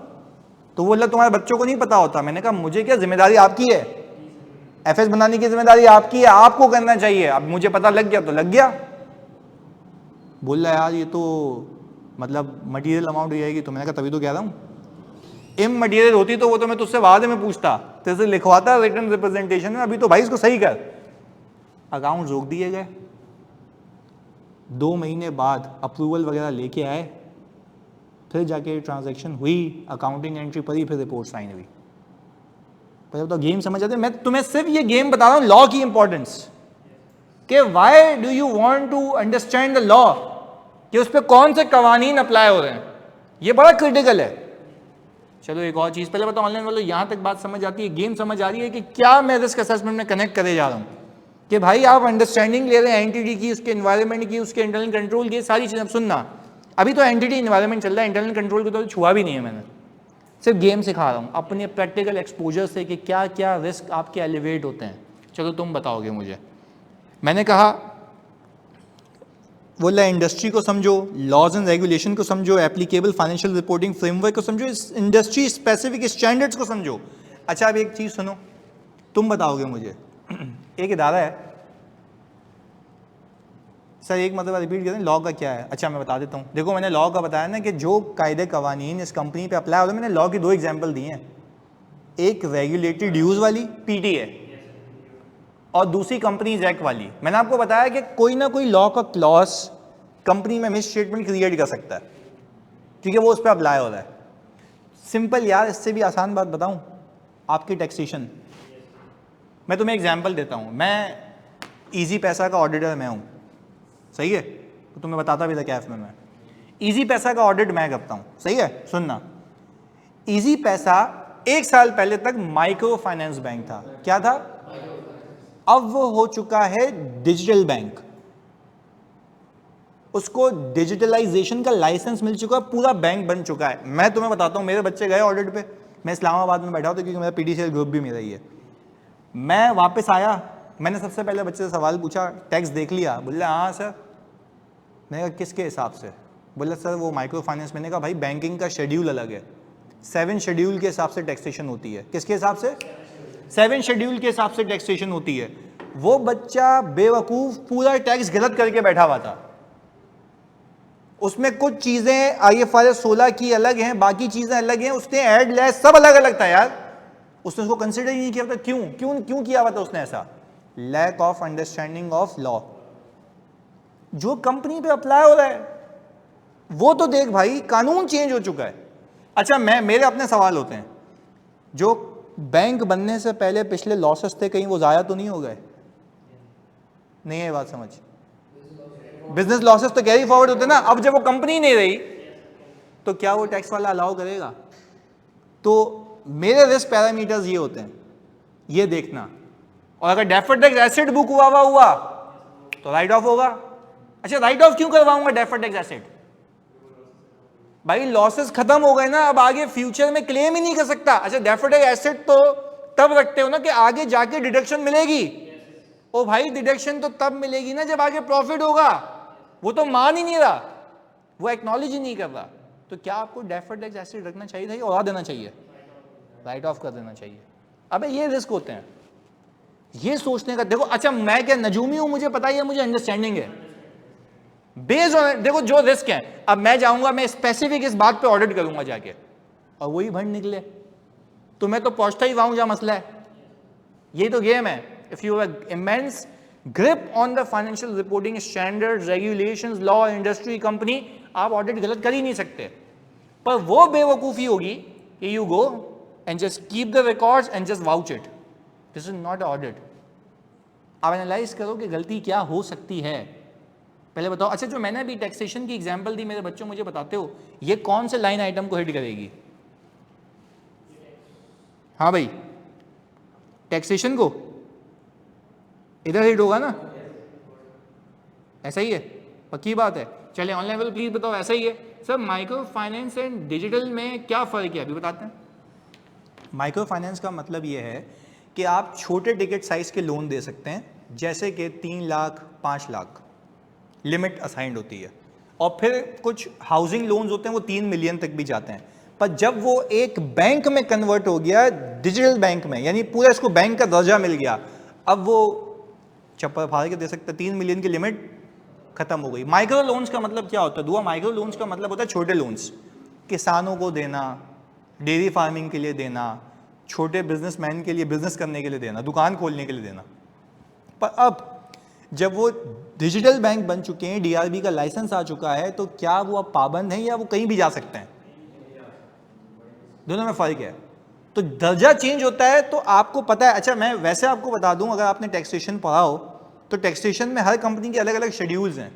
तो वो बोला तुम्हारे बच्चों को नहीं पता होता। मैंने कहा मुझे क्या, जिम्मेदारी आपकी है, एफएस बनाने की जिम्मेदारी आपकी है, आपको करना चाहिए। अब मुझे पता लग गया तो लग गया। बोल रहा यार ये तो मतलब मटेरियल अमाउंट हो जाएगी। तो मैंने कहा तभी तो कह रहा हूँ, इम मटेरियल होती तो वो तो मैं तुझसे बाद में पूछता, तेरे से लिखवाता रिटर्न रिप्रेजेंटेशन में। अभी तो भाई इसको सही कर। अकाउंट रोक दिए गए, 2 महीने बाद अप्रूवल वगैरह लेके आए, फिर जाके ट्रांजैक्शन हुई, अकाउंटिंग एंट्री पड़ी, फिर रिपोर्ट साइन हुई। पर तो गेम समझ आते। मैं तुम्हें सिर्फ ये गेम बता रहा हूं लॉ की इंपॉर्टेंस, कि why do you want to understand the law, कि उस पर कौन से कवानीन अप्लाई हो रहे हैं, ये बड़ा क्रिटिकल है। चलो एक और चीज पहले बताओ, ऑनलाइन वालों यहां तक बात समझ आती है, गेम समझ आ रही है कि क्या मैं रिस्क असेसमेंट में कनेक्ट करे जा रहा हूं, कि भाई आप अंडरस्टैंडिंग ले रहे हैं एंटिटी की, उसके एनवायरनमेंट की, उसके इंटरनल कंट्रोल की, सारी चीजें। सुनना, अभी तो एंटिटी एनवायरनमेंट चल रहा है, इंटरनल कंट्रोल को तो छुआ भी नहीं है मैंने, सिर्फ गेम सिखा रहा हूँ अपने प्रैक्टिकल एक्सपोजर से कि क्या क्या रिस्क आपके एलिवेट होते हैं। चलो तुम बताओगे मुझे। मैंने कहा बोला इंडस्ट्री को समझो, लॉज एंड रेगुलेशन को समझो, एप्लीकेबल फाइनेंशियल रिपोर्टिंग फ्रेमवर्क को समझो, इंडस्ट्री स्पेसिफिक स्टैंडर्ड्स को समझो। अच्छा अब एक चीज़ सुनो, तुम बताओगे मुझे। एक इदारा है सर, एक मतलब रिपीट करें लॉ का क्या है। अच्छा मैं बता देता हूँ। देखो मैंने लॉ का बताया ना कि जो कायदे कवानीन इस कंपनी पे अप्लाई होते हैं, मैंने लॉ की 2 एग्जांपल दिए हैं, एक रेगुलेटरी ड्यूज वाली PTA और दूसरी कंपनीज एक्ट वाली। मैंने आपको बताया कि कोई ना कोई लॉ का क्लॉज कंपनी में मिस स्टेटमेंट क्रिएट कर सकता है, क्योंकि वो उस पर अप्लाई हो रहा है। सिंपल यार, इससे भी आसान बात बताऊं, आपकी टैक्सेशन। मैं तुम्हें एग्जाम्पल देता हूं। मैं ईजी पैसा का ऑडिटर मैं हूं, सही है, तो तुम्हें बताता भी था कैफ में। मैं ईजी पैसा का ऑडिट मैं करता हूं, सही है। सुनना, ईजी पैसा 1 साल पहले तक माइक्रो फाइनेंस बैंक था। क्या था? अब वो हो चुका है डिजिटल बैंक। उसको डिजिटलाइजेशन का लाइसेंस मिल चुका है, पूरा बैंक बन चुका है। मैं तुम्हें बताता हूं, मेरे बच्चे गए ऑडिट पे, मैं इस्लामाबाद में बैठा होता क्योंकि मेरा PDCL ग्रुप भी मेरा ही है। मैं वापस आया, मैंने सबसे पहले बच्चे से सवाल पूछा, टैक्स देख लिया? बोले हाँ सर। मैंने कहा किसके हिसाब से? बोले सर वो माइक्रो फाइनेंस। मैंने कहा भाई बैंकिंग का शेड्यूल अलग है, 7 शेड्यूल के हिसाब से टैक्सेशन होती है। किसके हिसाब से? 7 शेड्यूल के हिसाब से टैक्सेशन होती है। वो बच्चा बेवकूफ पूरा टैक्स गलत करके बैठा हुआ था। उसमें कुछ चीजें IFRS 16 की अलग हैं, बाकी चीजें अलग हैं, उसने ऐड लेस सब अलग अलग था यार। उसने उसको कंसिडर ही नहीं किया था। क्यों क्यों क्यों किया हुआ था उसने ऐसा? Lack of understanding of law. जो कंपनी पे अप्लाई हो रहा है वो तो देख भाई, कानून चेंज हो चुका है। अच्छा मेरे अपने सवाल होते हैं, जो बैंक बनने से पहले पिछले लॉसेस थे, कहीं वो ज़ाया तो नहीं हो गए? नहीं है बात समझ? बिजनेस लॉसेस तो कैरी फॉरवर्ड होते ना। अब जब वो कंपनी नहीं रही तो क्या वो टैक्स वाला अलाउ करेगा? तो मेरे रिस्क पैरामीटर्स ये होते हैं, ये देखना। और अगर डेफर्ड टैक्स एसेट बुक हुआ तो राइट ऑफ होगा। अच्छा, राइट ऑफ क्यों करवाऊंगा डेफर्ड टैक्स एसेट? भाई लॉसेस खत्म हो गए ना, अब आगे फ्यूचर में क्लेम ही नहीं कर सकता। अच्छा, डेफर्ड टैक्स एसेट तो तब रखते हो ना कि आगे जाके डिडक्शन मिलेगी। ओ भाई, डिडक्शन तो तब मिलेगी ना जब आगे प्रॉफिट होगा। वो तो मान ही नहीं रहा, वो एक्नॉलेज ही नहीं कर रहा। तो क्या आपको डेफर्ड टैक्स एसेट रखना चाहिए था या उड़ा देना चाहिए? राइट ऑफ कर देना चाहिए। अबे ये रिस्क होते हैं, ये सोचने का। देखो, अच्छा मैं क्या नजूमी हूं, मुझे पता ही है, मुझे अंडरस्टैंडिंग है बेस्ड ऑन। देखो जो रिस्क है, अब मैं जाऊंगा, मैं स्पेसिफिक इस बात पे ऑडिट करूंगा जाके, और वही भंड निकले तो मैं तो पहुंचता ही वहां जहां मसला है। यही तो गेम है। If you have immense grip on the financial reporting standards, regulations, law, industry, company, आप ऑडिट गलत कर ही नहीं सकते। पर वो बेवकूफी होगी कि you go and just keep the records and just vouch it. This is not audit. आप एनालाइज करो कि गलती क्या हो सकती है, पहले बताओ। अच्छा, जो मैंने अभी टैक्सेशन की एग्जांपल दी मेरे बच्चों, मुझे बताते हो ये कौन से लाइन आइटम को हिट करेगी? हाँ भाई, टैक्सेशन को इधर हिट होगा ना, ऐसा ही है, पक्की बात है। चलिए ऑनलाइन लेवल प्लीज बताओ, ऐसा ही है sir? Micro finance and digital में क्या फर्क है, अभी बताते हैं। माइक्रो फाइनेंस का मतलब ये है कि आप छोटे टिकट साइज के लोन दे सकते हैं, जैसे कि 3 लाख 5 लाख लिमिट असाइंड होती है, और फिर कुछ हाउसिंग लोन्स होते हैं वो 3 मिलियन तक भी जाते हैं। पर जब वो एक बैंक में कन्वर्ट हो गया, डिजिटल बैंक में, यानी पूरा इसको बैंक का दर्जा मिल गया, अब वो चप्पल फाड़ के दे सकते, 3 मिलियन की लिमिट खत्म हो गई। माइक्रो लोन्स का मतलब क्या होता है दुआ? माइक्रो लोन्स का मतलब होता है छोटे लोन्स, किसानों को देना, डेयरी फार्मिंग के लिए देना, छोटे बिजनेसमैन के लिए बिजनेस करने के लिए देना, दुकान खोलने के लिए देना। पर अब जब वो डिजिटल बैंक बन चुके हैं, डीआरबी का लाइसेंस आ चुका है, तो क्या वो अब पाबंद हैं या वो कहीं भी जा सकते हैं? दोनों में फर्क है। तो दर्जा चेंज होता है तो आपको पता है। अच्छा, मैं वैसे आपको बता दूं, अगर आपने टैक्सेशन पढ़ा हो तो टैक्सेशन में हर कंपनी के अलग अलग शेड्यूल्स हैं,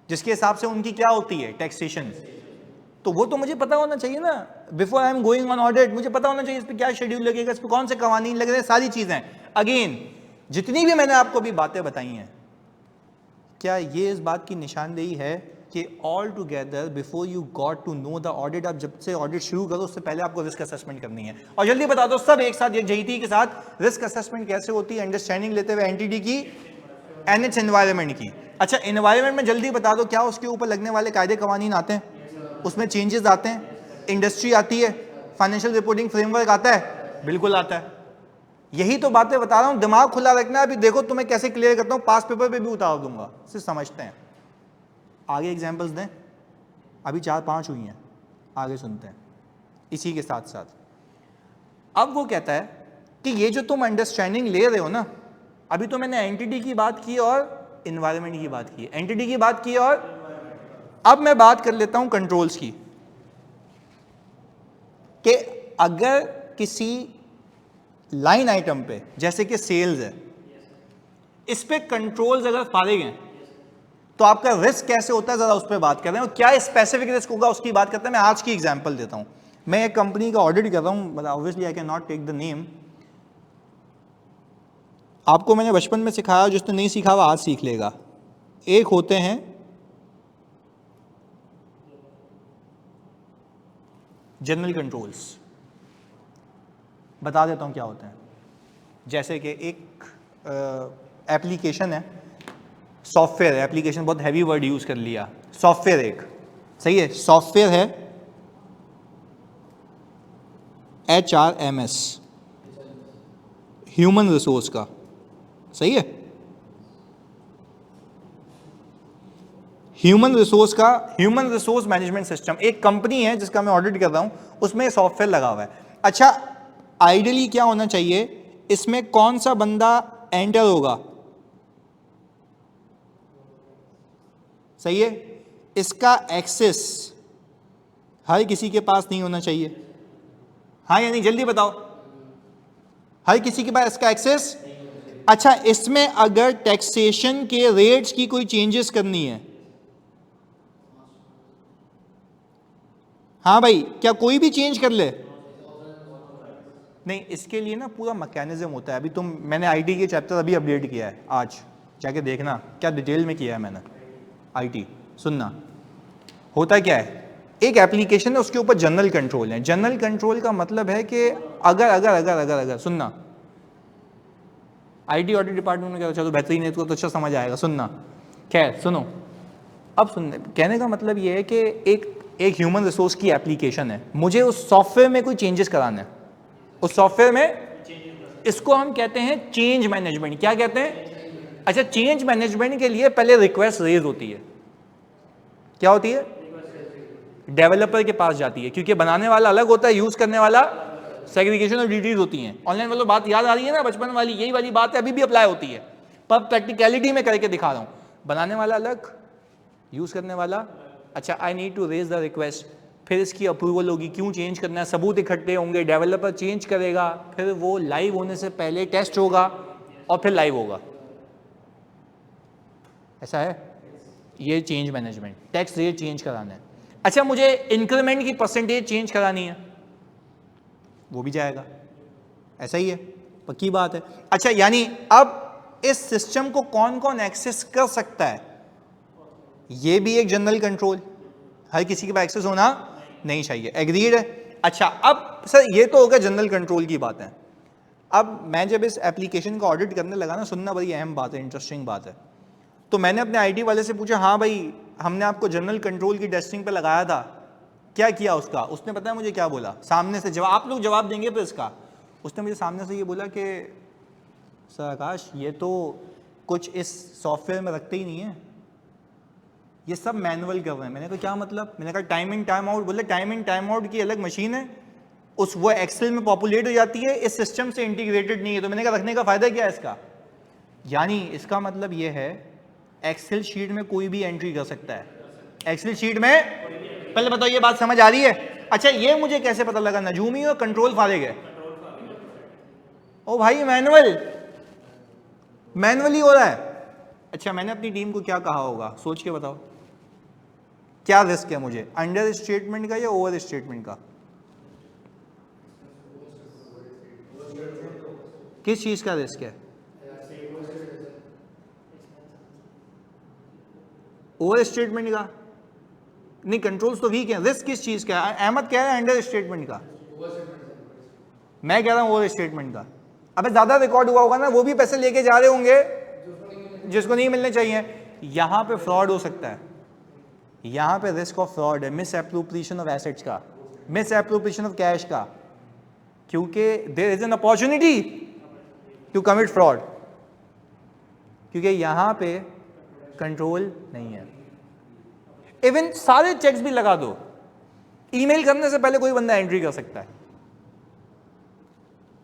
जिसके हिसाब से उनकी क्या होती है टैक्सेशन। तो वो तो मुझे पता होना चाहिए ना, before I am going on audit मुझे पता होना चाहिए इस पर क्या शेड्यूल लगेगा, इस पर कौन से कवानीन लग रहे हैं, सारी चीजें। अगेन, जितनी भी मैंने आपको अभी बातें बताई हैं, क्या ये इस बात की निशानदेही है कि all together before you got to know the audit, आप जब से ऑडिट शुरू करो उससे पहले आपको रिस्क असेसमेंट करनी है। और जल्दी बता दो सब एक साथ, यकजहती के साथ, रिस्क असेसमेंट कैसे होती है, अंडरस्टैंडिंग लेते हुए एंटिटी की एंड इट्स एनवायरनमेंट की। अच्छा, एनवायरनमेंट में जल्दी बता दो क्या उसके ऊपर लगने वाले कायदे कवानीन आते हैं, उसमें चेंजेस आते हैं, इंडस्ट्री आती है, फाइनेंशियल रिपोर्टिंग फ्रेमवर्क आता है, बिल्कुल आता है। यही तो बातें बता रहा हूं, दिमाग खुला रखना। अभी देखो तुम्हें कैसे क्लियर करता हूं, पास पेपर पे भी उतार दूंगा, सिर्फ समझते हैं। आगे एग्जांपल्स दें, अभी 4-5 हुई हैं, आगे सुनते हैं इसी के साथ साथ। अब वो कहता है कि ये जो तुम अंडरस्टैंडिंग ले रहे हो ना, अभी तो मैंने एंटिटी की बात की और इन्वायरमेंट की बात की, एंटिटी की बात की, और अब मैं बात कर लेता हूं कंट्रोल्स की, कि अगर किसी लाइन आइटम पे, जैसे कि सेल्स है, इस पे कंट्रोल्स अगर फारिग हैं तो आपका रिस्क कैसे होता है, जरा उस पर बात कर रहे हैं। और क्या स्पेसिफिक रिस्क होगा उसकी बात करते हैं। मैं आज की एग्जांपल देता हूं। मैं एक कंपनी का ऑडिट कर रहा हूं, मतलब obviously I can not take the name. आपको मैंने बचपन में सिखाया, जिसने नहीं सीखा वो आज सीख लेगा। एक होते हैं जनरल कंट्रोल्स, बता देता हूं क्या होते हैं। जैसे कि एक एप्लीकेशन है, सॉफ्टवेयर है, एप्लीकेशन बहुत हैवी वर्ड यूज कर लिया, सॉफ्टवेयर एक, सही है, सॉफ्टवेयर है HRMS, ह्यूमन रिसोर्स का, सही है, ह्यूमन रिसोर्स मैनेजमेंट सिस्टम। एक कंपनी है जिसका मैं ऑडिट कर रहा हूं, उसमें सॉफ्टवेयर लगा हुआ है। अच्छा, आइडियली क्या होना चाहिए, इसमें कौन सा बंदा एंटर होगा, सही है, इसका एक्सेस हर किसी के पास नहीं होना चाहिए। हाँ या नहीं, जल्दी बताओ। हर किसी के पास इसका एक्सेस। अच्छा, इसमें अगर टैक्सेशन के रेट्स की कोई चेंजेस करनी है, हाँ भाई, क्या कोई भी चेंज कर ले? नहीं, इसके लिए ना पूरा मैकेनिज्म होता है। अभी मैंने आईटी के चैप्टर अभी अपडेट किया है, आज जाके देखना क्या डिटेल में किया है मैंने आईटी। सुनना, होता क्या है, एक एप्लीकेशन है, उसके ऊपर जनरल कंट्रोल है। जनरल कंट्रोल का मतलब है कि अगर अगर अगर अगर अगर सुनना, आईटी ऑडिट डिपार्टमेंट में क्या, चलो बेहतरीन है, तो अच्छा समझ आएगा। सुनना, खैर सुनो, अब सुनने कहने का मतलब ये है कि एक ह्यूमन रिसोर्स की एप्लीकेशन है, मुझे उस सॉफ्टवेयर में कोई चेंजेस कराना है, उस सॉफ्टवेयर में, इसको हम कहते हैं चेंज मैनेजमेंट। क्या कहते हैं? अच्छा, चेंज मैनेजमेंट के लिए पहले रिक्वेस्ट रेज होती है। क्या होती है? डेवलपर के पास जाती है, क्योंकि बनाने वाला अलग होता है, यूज करने वाला, सेग्रीगेशन ऑफ ड्यूटीज होती हैं। ऑनलाइन वालों बात याद आ रही है ना, बचपन वाली, यही वाली बात है, अभी भी अप्लाई होती है, पर प्रैक्टिकलिटी में करके दिखा रहा हूं। बनाने वाला अलग, यूज करने वाला। अच्छा, I need to raise the request, फिर इसकी अप्रूवल होगी, क्यों चेंज करना है, सबूत इकट्ठे होंगे, डेवलपर चेंज करेगा, फिर वो लाइव होने से पहले टेस्ट होगा और फिर लाइव होगा। ऐसा है, ये change management. Tax rate change कराना है, अच्छा मुझे इंक्रीमेंट की परसेंटेज चेंज करानी है, वो भी जाएगा। ऐसा ही है, पक्की बात है। अच्छा, यानी अब इस सिस्टम को कौन कौन एक्सेस कर सकता है, ये भी एक जनरल कंट्रोल, हर किसी के पास एक्सेस होना नहीं चाहिए। एग्रीड है? अच्छा, अब सर ये तो होगा जनरल कंट्रोल की बात है। अब मैं जब इस एप्लीकेशन का ऑडिट करने लगा ना, सुनना बड़ी अहम बात है, इंटरेस्टिंग बात है, तो मैंने अपने आईटी वाले से पूछा, हाँ भाई हमने आपको जनरल कंट्रोल की टेस्टिंग पे लगाया था, क्या किया उसका? उसने पता है मुझे क्या बोला सामने से, जवाब आप लोग जवाब देंगे फिर इसका। उसने मुझे सामने से ये बोला कि सर आकाश, ये तो कुछ इस सॉफ्टवेयर में रखते ही नहीं है, ये सब मैनुअल कर रहे हैं। मैंने कहा क्या मतलब? मैंने कहा टाइम इन टाइम आउट। बोले टाइम इन टाइम आउट की अलग मशीन है, उस वो एक्सेल में पॉपुलेट हो जाती है, इस सिस्टम से इंटीग्रेटेड नहीं है। तो मैंने कहा रखने का फायदा क्या है इसका? यानी इसका मतलब ये है एक्सेल शीट में कोई भी एंट्री कर सकता है, एक्सेल शीट में। पहले बताओ ये बात समझ आ रही है? अच्छा, ये मुझे कैसे पता लगा? नजूमी और कंट्रोल फारिग है। ओ भाई, मैनुअली हो रहा है। अच्छा, मैंने अपनी टीम को क्या कहा होगा, सोच के बताओ, क्या रिस्क है मुझे, अंडर स्टेटमेंट का या ओवर स्टेटमेंट का? किस चीज का रिस्क है? ओवर स्टेटमेंट का नहीं, कंट्रोल्स तो वीक है। रिस्क किस चीज का है? अहमद कह रहा है अंडर स्टेटमेंट का, मैं कह रहा हूं ओवर स्टेटमेंट का। अबे ज्यादा रिकॉर्ड हुआ होगा ना, वो भी पैसे लेके जा रहे होंगे जिसको नहीं मिलने चाहिए। यहां पे फ्रॉड हो सकता है, यहां पे रिस्क ऑफ फ्रॉड है, मिस एप्रोप्रिएशन ऑफ एसेट्स का, मिस एप्रोप्रिएशन ऑफ कैश का, क्योंकि there is an opportunity to commit fraud, क्योंकि यहां पे कंट्रोल नहीं है। इवन सारे चेक्स भी लगा दो, ईमेल करने से पहले कोई बंदा एंट्री कर सकता है,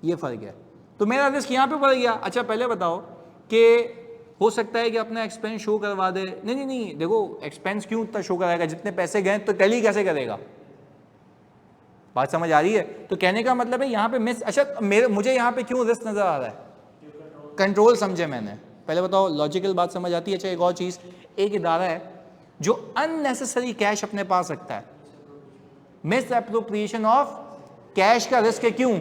ये फर्क है। तो मेरा रिस्क यहां पे बढ़ गया। अच्छा, पहले बताओ कि हो सकता है कि अपना एक्सपेंस शो करवा दे। नहीं, देखो एक्सपेंस क्यों इतना शो कराएगा, जितने पैसे गए तो टैली कैसे करेगा? बात समझ आ रही है? तो कहने का मतलब है यहां पे मिस। अच्छा, मुझे यहां पे क्यों रिस्क नजर आ रहा है? कंट्रोल समझे मैंने, पहले बताओ लॉजिकल बात समझ आती है? अच्छा, एक और चीज, एक इदारा है जो अननेसेसरी कैश अपने पास रखता है, मिस एप्रोप्रिएशन ऑफ कैश का रिस्क है। क्यों?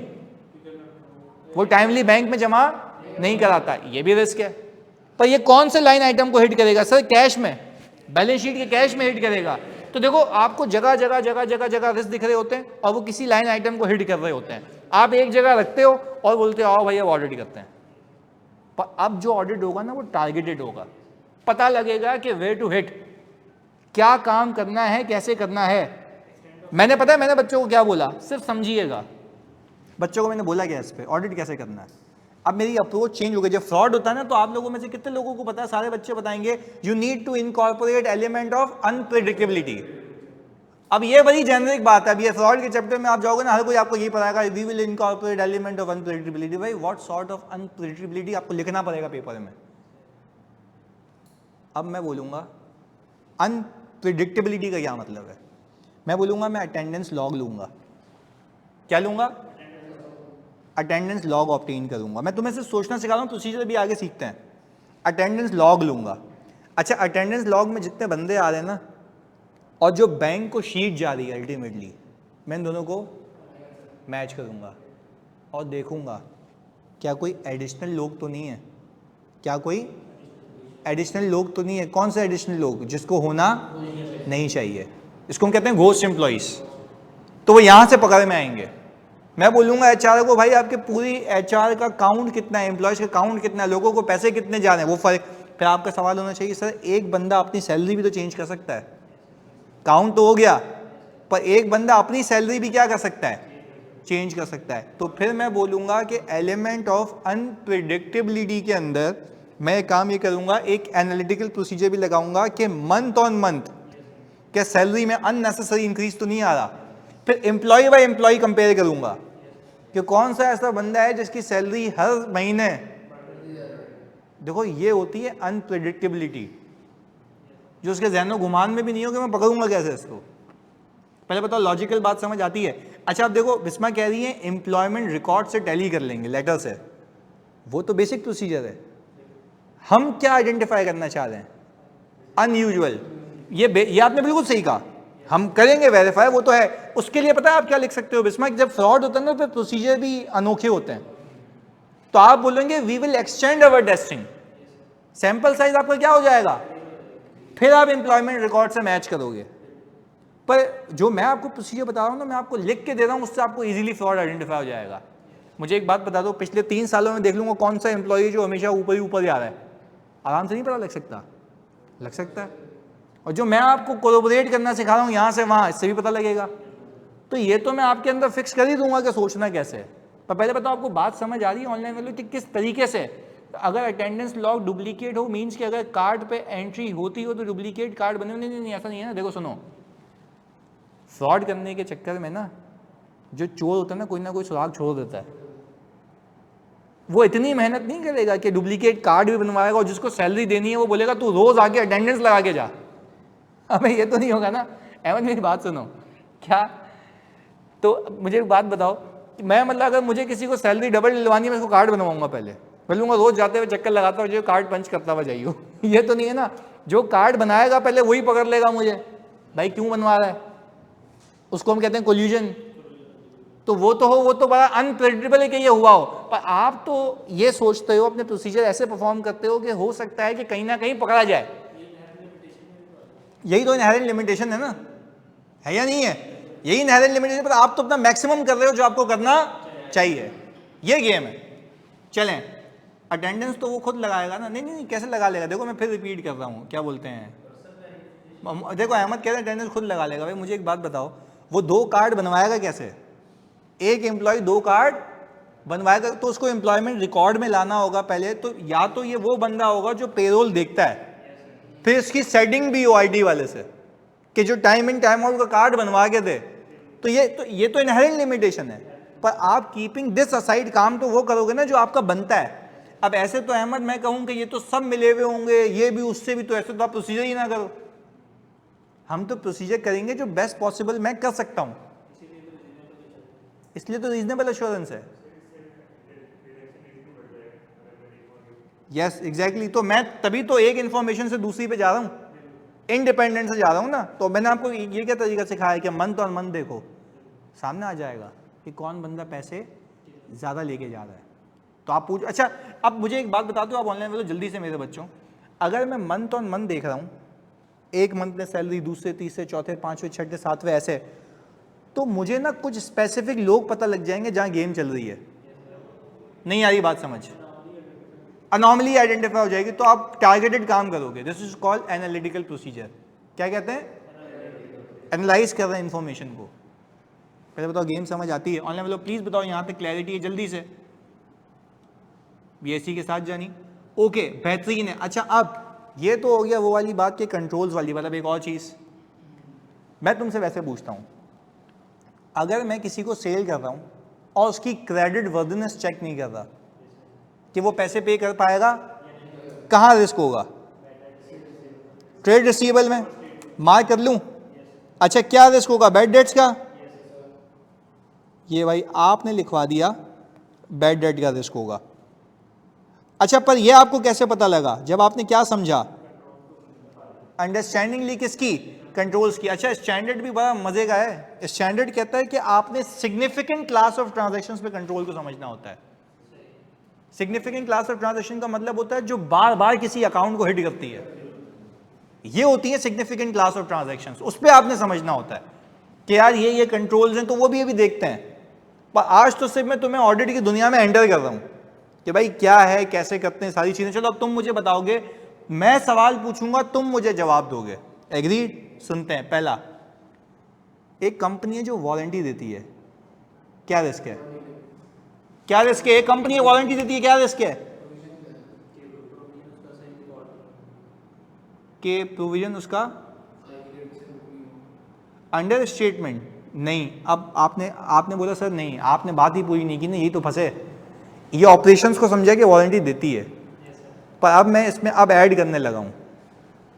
वो टाइमली बैंक में जमा नहीं कराता, ये भी रिस्क है। पर ये कौन से लाइन आइटम को हिट करेगा सर? कैश में, बैलेंस शीट के कैश में हिट करेगा। तो देखो आपको जगह जगह रिस्क दिख रहे होते हैं और वो किसी लाइन आइटम को हिट कर रहे होते हैं। आप एक जगह रखते हो और बोलते हो आओ भाई अब ऑडिट करते हैं। पर अब जो ऑडिट होगा ना वो टारगेटेड होगा, पता लगेगा कि वे टू हिट, क्या काम करना है, कैसे करना है। मैंने बच्चों को क्या बोला, सिर्फ समझिएगा। बच्चों को मैंने बोला क्या इस पे ऑडिट कैसे करना है। अब मेरी अप्रोच चेंज हो गई। जब फ्रॉड होता है ना, तो आप लोगों में से कितने लोगों को पता है, सारे बच्चे बताएंगे, you need to incorporate element of unpredictability. अब ये बड़ी जेनरिक बात है। अब ये फ्रॉड के चैप्टर में आप जाओगे ना, हर कोई आपको ये पढ़ाएगा, we will incorporate element of unpredictability. भाई व्हाट सॉर्ट ऑफ अनप्रेडिक्टेबिलिटी आपको लिखना पड़ेगा पेपर में। अब मैं बोलूंगा अनप्रेडिक्टेबिलिटी का क्या मतलब है। मैं बोलूंगा मैं अटेंडेंस लॉग लूंगा। क्या लूंगा? अटेंडेंस लॉग ऑब्टेन करूंगा। मैं तुम्हें से सोचना सिखा रहा हूँ, प्रोसीजर भी आगे सीखते हैं। अटेंडेंस लॉग लूंगा। अच्छा, अटेंडेंस लॉग में जितने बंदे आ रहे हैं ना, और जो बैंक को शीट जा रही है, अल्टीमेटली मैं इन दोनों को मैच करूंगा और देखूंगा क्या कोई एडिशनल लोग तो नहीं है, क्या कोई एडिशनल लोग तो नहीं है। कौन से एडिशनल लोग? जिसको होना नहीं चाहिए, इसको हम कहते हैं घोस्ट एम्प्लॉइज। तो वो यहां से पकड़ में आएंगे। मैं बोलूंगा एचआर को, भाई आपके पूरी एचआर का काउंट कितना है, एम्प्लॉयज का काउंट कितना है, लोगों को पैसे कितने जा रहे हैं, वो फर्क। फिर आपका सवाल होना चाहिए, सर एक बंदा अपनी सैलरी भी तो चेंज कर सकता है। काउंट तो हो गया, पर एक बंदा अपनी सैलरी भी क्या कर सकता है? चेंज कर सकता है। तो फिर मैं बोलूंगा कि एलिमेंट ऑफ अनप्रिडिक्टेबिलिटी के अंदर मैं काम ये करूंगा, एक एनालिटिकल प्रोसीजर भी लगाऊंगा कि मंथ ऑन मंथ क्या सैलरी में अननेसेसरी इंक्रीज तो नहीं आ रहा। फिर एम्प्लॉय बाय एम्प्लॉय कंपेयर करूंगा कि कौन सा ऐसा बंदा है जिसकी सैलरी हर महीने, देखो ये होती है अनप्रिडिक्टेबिलिटी, जो उसके जहनो गुमान में भी नहीं हो कि मैं पकड़ूंगा कैसे इसको। पहले बताओ लॉजिकल बात समझ आती है? अच्छा अब देखो, बिस्मा कह रही है एम्प्लॉयमेंट रिकॉर्ड से टैली कर लेंगे, लेटर से, वो तो बेसिक प्रोसीजर है। हम क्या आइडेंटिफाई करना चाह रहे हैं? अनयूजुअल। ये आपने बिल्कुल सही कहा, हम करेंगे वेरीफाई, वो तो है। उसके लिए पता है आप क्या लिख सकते हो बिस्मा, जब फ्रॉड होता है ना, फिर प्रोसीजर भी अनोखे होते हैं। तो आप बोलेंगे we will extend our testing, sample size आपका क्या हो जाएगा, फिर आप एम्प्लॉयमेंट रिकॉर्ड से मैच करोगे। पर जो मैं आपको प्रोसीजर बता रहा हूं ना, मैं आपको लिख के दे रहा हूं, उससे आपको इजीली फ्रॉड आइडेंटिफाई हो जाएगा। मुझे एक बात बता दो, पिछले 3 सालों में देख लूंगा कौन सा एम्प्लॉय जो हमेशा ऊपर ही ऊपर जा रहा है, आराम से नहीं पता लग सकता? लग सकता है। और जो मैं आपको कोलैबोरेट करना सिखा रहा हूं यहां से वहां, इससे भी पता लगेगा। तो ये तो मैं आपके अंदर फिक्स कर ही दूंगा कि सोचना कैसे है। पर पहले बताओ आपको बात समझ आ रही है ऑनलाइन वैल्यू कि किस तरीके से अगर अटेंडेंस लॉग डुप्लीकेट हो, मींस कि अगर कार्ड पे एंट्री होती हो तो डुप्लीकेट कार्ड बने। नहीं, ऐसा नहीं है ना। देखो सुनो, फ्रॉड करने के चक्कर में ना जो चोर होता है ना कोई सुराग छोड़ देता है। वो इतनी मेहनत नहीं करेगा कि डुप्लीकेट कार्ड भी बनवाएगा, और जिसको सैलरी देनी है वो बोलेगा तू रोज आके अटेंडेंस लगा के जा। हमें ये तो नहीं होगा ना। अहमद मेरी बात सुनो, क्या तो मुझे एक बात बताओ, मैं मतलब अगर मुझे किसी को सैलरी डबल दिलवानी है, मैं उसको कार्ड बनवाऊंगा, पहले बोलूंगा रोज जाते हुए चक्कर लगाता हूँ जो कार्ड पंच करता हुआ जाइयो। ये तो नहीं है ना। जो कार्ड बनाएगा पहले वही पकड़ लेगा मुझे, भाई क्यों बनवा रहा है, उसको हम कहते हैं कोल्यूजन। तो वो तो बड़ा अनप्रेडिक्टेबल है कि ये हुआ हो। पर आप तो ये सोचते हो, अपने प्रोसीजर ऐसे परफॉर्म करते हो कि हो सकता है कि कहीं ना कहीं पकड़ा जाए। यही तो इनहेरेंट लिमिटेशन है ना, है या नहीं है? यही इनहेरेंट लिमिटेशन। पर आप तो अपना मैक्सिमम कर रहे हो जो आपको करना चाहिए। ये गेम है। चलें, अटेंडेंस तो वो खुद लगाएगा ना। नहीं, कैसे लगा लेगा? देखो मैं फिर रिपीट कर रहा हूँ, क्या बोलते हैं, देखो अहमद कह रहे हैं अटेंडेंस खुद लगा लेगा। भाई मुझे एक बात बताओ, वो 2 कार्ड बनवाएगा कैसे? एक एम्प्लॉय 2 कार्ड बनवाएगा तो उसको एम्प्लॉयमेंट रिकॉर्ड में लाना होगा पहले। तो या तो ये वो बंदा होगा जो पेरोल देखता है, फिर इसकी सेटिंग भी हो आईटी वाले से कि जो टाइम इन टाइम आउट का कार्ड बनवा के दे। तो ये तो इनहेरेंट लिमिटेशन है। पर आप कीपिंग दिस असाइड काम तो वो करोगे ना जो आपका बनता है। अब ऐसे तो अहमद मैं कहूँ कि ये तो सब मिले हुए होंगे, ये भी उससे भी, तो ऐसे तो आप प्रोसीजर ही ना करो। हम तो प्रोसीजर करेंगे जो बेस्ट पॉसिबल मैं कर सकता हूँ, इसलिए तो रीजनेबल एश्योरेंस है। Yes exactly. तो मैं तभी तो एक इंफॉर्मेशन से दूसरी पे जा रहा हूँ, इंडिपेंडेंट से जा रहा हूँ ना। तो मैंने आपको ये क्या तरीका सिखाया है कि मंथ ऑन मंथ देखो, सामने आ जाएगा कि कौन बंदा पैसे ज़्यादा लेके जा रहा है। तो आप पूछ, अच्छा अब मुझे एक बात बता दो, आप ऑनलाइन बोलो जल्दी से मेरे बच्चों, अगर मैं मंथ ऑन मंथ देख रहा हूँ, एक मंथ में सैलरी, दूसरे, तीसरे, चौथे, पाँचवें, छठे, सातवें, ऐसे, तो मुझे ना कुछ स्पेसिफिक लोग पता लग जाएंगे जहाँ गेम चल रही है। नहीं आ रही बात समझ? अनॉमली आइडेंटिफाई हो जाएगी। तो आप टारगेटेड काम करोगे। This is called analytical procedure. क्या कहते हैं? एनालाइज कर रहे हैं इन्फॉर्मेशन को। पहले बताओ गेम समझ आती है? ऑनलाइन मतलब प्लीज बताओ, यहाँ पे क्लैरिटी है जल्दी से। बीएससी के साथ जानी, ओके बेहतरीन है। अच्छा अब ये तो हो गया वो वाली बात के कंट्रोल्स वाली। मतलब एक और चीज मैं तुमसे वैसे पूछता हूँ, अगर मैं किसी को सेल कर रहा हूँ और उसकी क्रेडिट वर्दीनेस चेक नहीं कर रहा कि वो पैसे पे कर पाएगा, कहाँ रिस्क होगा? ट्रेड रिसीवेबल में मार्क कर लूं? अच्छा क्या रिस्क होगा? बैड डेट्स का? ये भाई आपने लिखवा दिया बैड डेट का रिस्क होगा। अच्छा, पर यह आपको कैसे पता लगा? जब आपने क्या समझा? अंडरस्टैंडिंगली किसकी? कंट्रोल्स की। अच्छा, स्टैंडर्ड भी बड़ा मजे का है। स्टैंडर्ड कहता है कि आपने सिग्निफिकेंट क्लास ऑफ ट्रांजैक्शंस पे कंट्रोल को समझना होता है। सिग्निफिकेंट क्लास ऑफ ट्रांजैक्शन का मतलब होता है जो बार बार किसी अकाउंट को हिट करती है, ये होती है सिग्निफिकेंट क्लास ऑफ ट्रांजैक्शंस। उस पर आपने समझना होता है कि यार ये कंट्रोल्स हैं, तो वो भी अभी देखते हैं। पर आज तो सिर्फ मैं तुम्हें ऑडिट की दुनिया में एंटर कर रहा हूं कि भाई क्या है, कैसे करते हैं सारी चीजें। चलो अब तुम मुझे बताओगे, मैं सवाल पूछूंगा, तुम मुझे जवाब दोगे। एग्रीड? सुनते हैं। पहला, एक कंपनी है जो वारंटी देती है, क्या रिस्क है? क्या रिस्क है? एक कंपनी वारंटी देती है, क्या रिस्क है? कि प्रोविजन उसका अंडर स्टेटमेंट नहीं। अब आपने बोला सर नहीं, आपने बात ही पूरी नहीं की ना, यही तो फंसे। ये ऑपरेशंस को समझा कि वारंटी देती है, पर अब मैं इसमें अब ऐड करने लगा हूं।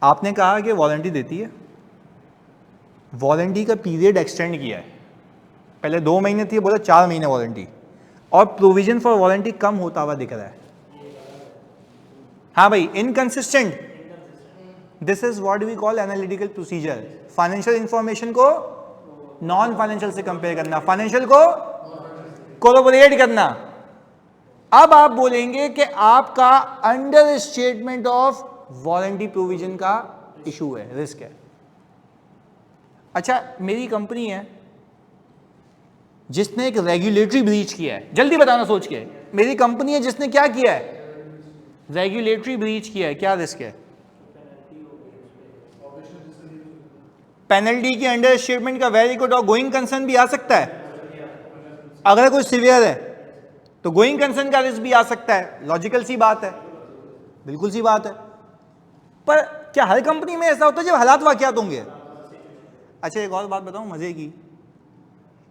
आपने कहा कि वारंटी देती है, वारंटी का पीरियड एक्सटेंड किया है। पहले 2 महीने थी, बोला 4 महीने वारंटी, और प्रोविजन फॉर वारंटी कम होता हुआ दिख रहा है। हाँ भाई, inconsistent. This is what we call analytical procedure. Financial information को नॉन फाइनेंशियल से कंपेयर करना, फाइनेंशियल को कोलैबोरेट करना। अब आप बोलेंगे कि आपका under statement of warranty provision का इशू है, रिस्क है। अच्छा, मेरी कंपनी है जिसने एक रेगुलेटरी ब्रीच किया है, जल्दी बताना सोच के। मेरी कंपनी है जिसने क्या किया है? रेगुलेटरी ब्रीच किया है, क्या रिस्क है? पेनल्टी की अंडर स्टेटमेंट का वेरी गुड, और गोइंग कंसर्न भी आ सकता है। अगर कोई सिवियर है तो गोइंग कंसर्न का रिस्क भी आ सकता है। लॉजिकल सी बात है, बिल्कुल सी बात है। पर क्या हर कंपनी में ऐसा होता है जब हालात वाकयात होंगे? अच्छा, एक और बात बताऊं मजे की।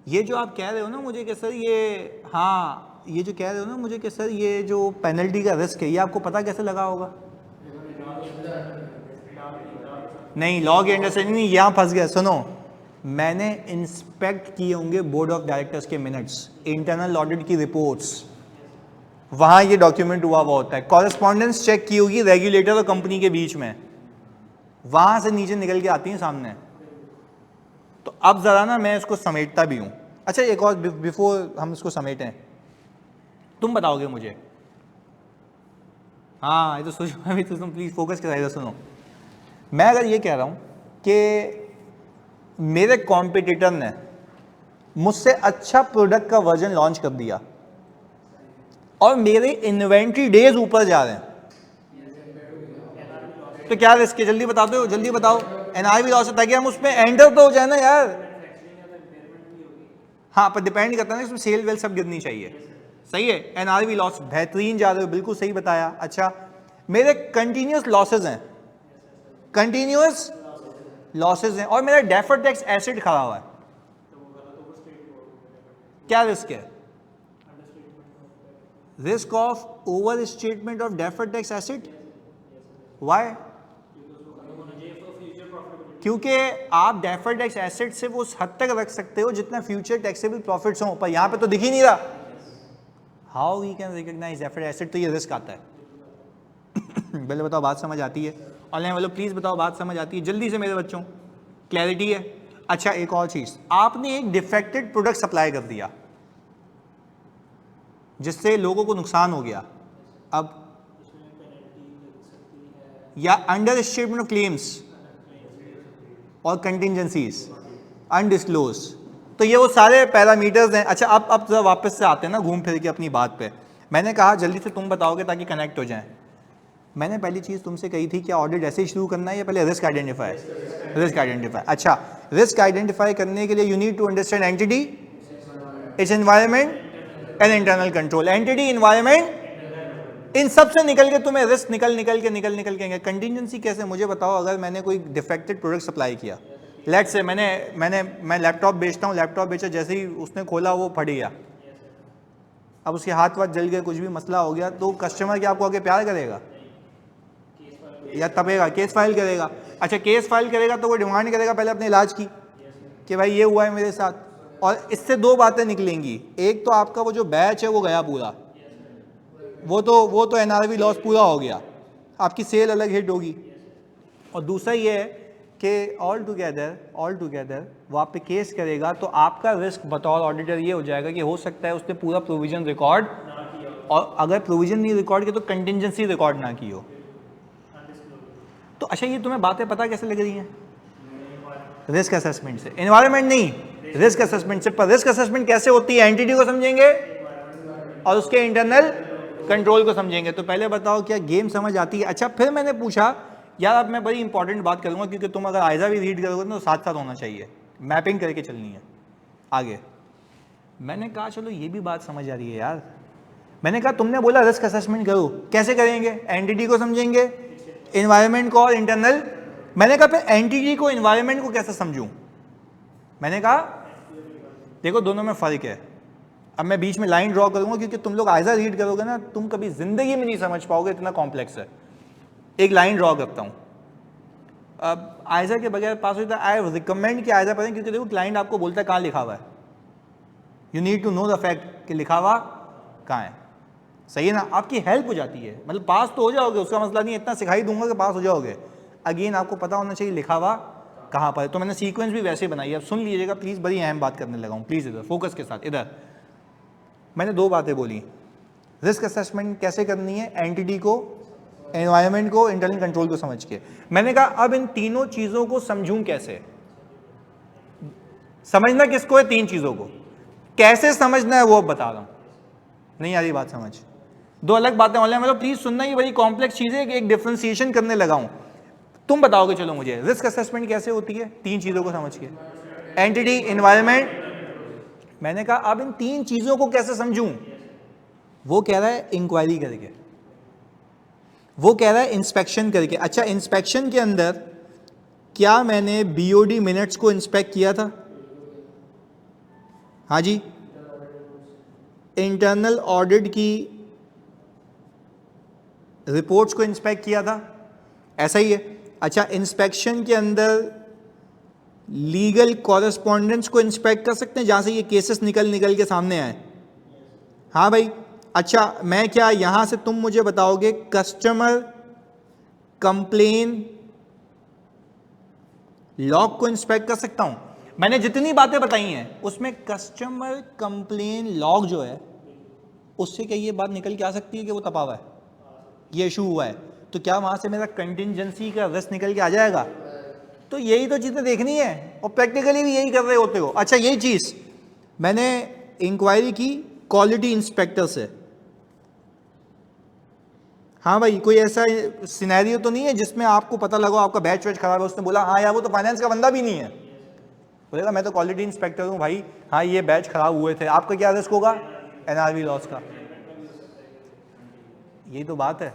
ये जो आप कह रहे हो ना मुझे कि सर ये, हाँ, ये जो कह रहे हो ना मुझे कि सर ये जो पेनल्टी का रिस्क है, ये आपको पता कैसे लगा होगा? नहीं, लॉग अंडरस्टैंडिंग नहीं, यहां फंस गया। सुनो, मैंने इंस्पेक्ट किए होंगे बोर्ड ऑफ डायरेक्टर्स के मिनट्स, इंटरनल ऑडिट की रिपोर्ट्स, वहां ये डॉक्यूमेंट हुआ होता है। कॉरेस्पॉन्डेंस चेक की होगी रेगुलेटर और कंपनी के बीच में, वहां से नीचे निकल के आती हैं सामने। तो अब जरा ना मैं इसको समेटता भी हूं। अच्छा, एक और बिफोर हम इसको समेटें, तुम बताओगे मुझे, हाँ ये तो सोचो अभी, तो तुम प्लीज फोकस कराइए। सुनो, मैं अगर ये कह रहा हूं कि मेरे कॉम्पिटिटर ने मुझसे अच्छा प्रोडक्ट का वर्जन लॉन्च कर दिया और मेरे इन्वेंट्री डेज ऊपर जा रहे हैं, तो क्या रिस्क है? जल्दी बता दो, जल्दी बताओ। एनआरवी लॉस है, ताकि हम उसमें एंटर तो हो जाए ना यार। हाँ, पर डिपेंड करता है ना, इसमें सेल वेल सब गिरनी चाहिए। सही है, एनआरवी लॉस बेहतरीन जा रहे हो, बिल्कुल सही बताया। अच्छा, मेरे कंटिन्यूस लॉसेज हैं, कंटिन्यूस लॉसेज हैं, और मेरा डेफर्ड टैक्स एसेट खड़ा हुआ है, क्या रिस्क है? Risk of overstatement of deferred tax asset. Why? क्योंकि आप डेफर्ड टैक्स एसेट से वो उस हद तक रख सकते हो जितना फ्यूचर टैक्सेबल प्रॉफिट्स हो, पर यहां पे तो दिख ही नहीं रहा। How we can recognize deferred asset? तो ये रिस्क आता है। पहले बताओ बात समझ आती है? ऑनलाइन वालों प्लीज बताओ बात समझ आती है जल्दी से मेरे बच्चों, क्लैरिटी है? अच्छा, एक और चीज, आपने एक डिफेक्टेड प्रोडक्ट सप्लाई कर दिया जिससे लोगों को नुकसान हो गया, अब या अंडर स्टेटमेंट ऑफ क्लेम्स और कंटिजेंसीज अनडिस्क्लोज, तो ये वो सारे पैरामीटर्स हैं। अच्छा, अब जरा वापस से आते हैं ना घूम फिर के अपनी बात पे। मैंने कहा जल्दी से तुम बताओगे ताकि कनेक्ट हो जाएं। मैंने पहली चीज़ तुमसे कही थी कि ऑडिट ऐसे ही शुरू करना है या पहले रिस्क आइडेंटिफाई? Risk identify. अच्छा, रिस्क आइडेंटिफाई करने के लिए you need to understand entity, its environment and internal control. Entity, environment, इन सब से निकल के तुम्हें रिस्क निकल के कंटिजेंसी कैसे? मुझे बताओ, अगर मैंने कोई डिफेक्टेड प्रोडक्ट सप्लाई किया, लेट से मैं लैपटॉप बेचता हूँ, लैपटॉप बेचा, जैसे ही उसने खोला वो फट गया, अब उसके हाथ वाथ जल गए, कुछ भी मसला हो गया, तो कस्टमर क्या आपको आगे प्यार करेगा या तपेगा? केस फाइल करेगा। अच्छा, केस फाइल करेगा तो वो डिमांड करेगा पहले अपने इलाज की कि भाई ये हुआ है मेरे साथ, और इससे दो बातें निकलेंगी, एक तो आपका वो जो बैच है वो गया पूरा, वो तो एनआरवी लॉस पूरा हो गया, आपकी सेल अलग हिट होगी। और दूसरा ये है कि ऑल टुगेदर वो आप पे केस करेगा तो आपका रिस्क बतौर ऑडिटर ये हो जाएगा कि हो सकता है उसने पूरा प्रोविजन रिकॉर्ड, और अगर प्रोविजन नहीं रिकॉर्ड किया तो कंटिजेंसी रिकॉर्ड ना की हो। तो अच्छा, ये तुम्हें बातें पता कैसे लग रही हैं? रिस्क असेसमेंट से, एनवायरनमेंट नहीं, रिस्क असेसमेंट से। पर रिस्क असेसमेंट कैसे होती है? एंटिटी को समझेंगे और उसके इंटरनल कंट्रोल को समझेंगे। तो पहले बताओ क्या गेम समझ आती है? अच्छा, फिर मैंने पूछा यार अब मैं बड़ी इंपॉर्टेंट बात करूंगा क्योंकि तुम अगर आयजा भी रीड करोगे तो साथ साथ होना चाहिए, मैपिंग करके चलनी है आगे। मैंने कहा चलो ये भी बात समझ आ रही है यार। मैंने कहा तुमने बोला रिस्क असेसमेंट करो, कैसे करेंगे? एंटिटी को समझेंगे, एनवायरनमेंट को और इंटरनल। मैंने कहा फिर एंटिटी को एनवायरनमेंट को कैसे समझूं? मैंने कहा देखो दोनों में फर्क है। अब मैं बीच में लाइन ड्रॉ करूंगा क्योंकि तुम लोग आयजा रीड करोगे ना, तुम कभी जिंदगी में नहीं समझ पाओगे, इतना कॉम्प्लेक्स है। एक लाइन ड्रॉ करता हूं, अब आयजा के बगैर पास होता है। आई रिकमेंड कि आयजा पढ़ें क्योंकि देखो क्लाइंट आपको बोलता है कहाँ लिखा हुआ है, you need to know the fact कि लिखा हुआ कहाँ है। सही है ना? आपकी हेल्प हो जाती है, मतलब पास तो हो जाओगे, उसका मसला नहीं है, इतना सिखाई दूंगा कि पास हो जाओगे। अगेन आपको पता होना चाहिए लिखा हुआ कहाँ पर है। तो मैंने सीक्वेंस भी वैसे बनाई है, अब सुन लीजिएगा प्लीज़, बड़ी अहम बात करने लगा हूँ, प्लीज़ इधर फोकस के साथ। इधर मैंने दो बातें बोली, रिस्क असेसमेंट कैसे करनी है, एंटिटी को, एनवायरनमेंट को, इंटरनल कंट्रोल को समझ के। मैंने कहा अब इन तीनों चीज़ों को समझूं कैसे? समझना किसको है? तीन चीज़ों को। कैसे समझना है वो अब बता रहा हूं, नहीं आ रही बात समझ? दो अलग बातें ऑनलाइन, मतलब प्लीज सुनना, ये बड़ी कॉम्प्लेक्स चीज़ है, एक डिफरेंशिएशन करने लगा हूं। तुम बताओगे चलो मुझे रिस्क असेसमेंट कैसे होती है तीन चीज़ों को समझ के, एंटिटी, एनवायरनमेंट। मैंने कहा अब इन तीन चीज़ों को कैसे समझूं? वो कह रहा है इंक्वायरी करके, वो कह रहा है इंस्पेक्शन करके। अच्छा, इंस्पेक्शन के अंदर क्या मैंने बीओडी मिनट्स को इंस्पेक्ट किया था? हाँ जी। इंटरनल ऑडिट की रिपोर्ट्स को इंस्पेक्ट किया था, ऐसा ही है। अच्छा, इंस्पेक्शन के अंदर लीगल कॉरेस्पॉन्डेंस को इंस्पेक्ट कर सकते हैं जहां से ये केसेस निकल के सामने आए। हाँ भाई। अच्छा, मैं क्या यहां से तुम मुझे बताओगे कस्टमर कंप्लेन लॉग को इंस्पेक्ट कर सकता हूं? मैंने जितनी बातें बताई हैं उसमें कस्टमर कंप्लेन लॉग जो है उससे क्या ये बात निकल के आ सकती है कि वो तपा हुआ है, ये इशू हुआ है, तो क्या वहां से मेरा कंटिजेंसी का रिस्क निकल के आ जाएगा? तो यही तो चीजें देखनी है और प्रैक्टिकली भी यही कर रहे होते हो। अच्छा, यही चीज मैंने इंक्वायरी की क्वालिटी इंस्पेक्टर से। हाँ भाई, कोई ऐसा सिनेरियो तो नहीं है जिसमें आपको पता लगा आपका बैच वैच खराब है, उसने बोला हाँ यार वो तो फाइनेंस का बंदा भी नहीं है, बोलेगा मैं तो क्वालिटी इंस्पेक्टर हूँ भाई, हाँ ये बैच खराब हुए थे, आपका क्या रिस्क होगा? एनआरवी लॉस का। यही तो बात है।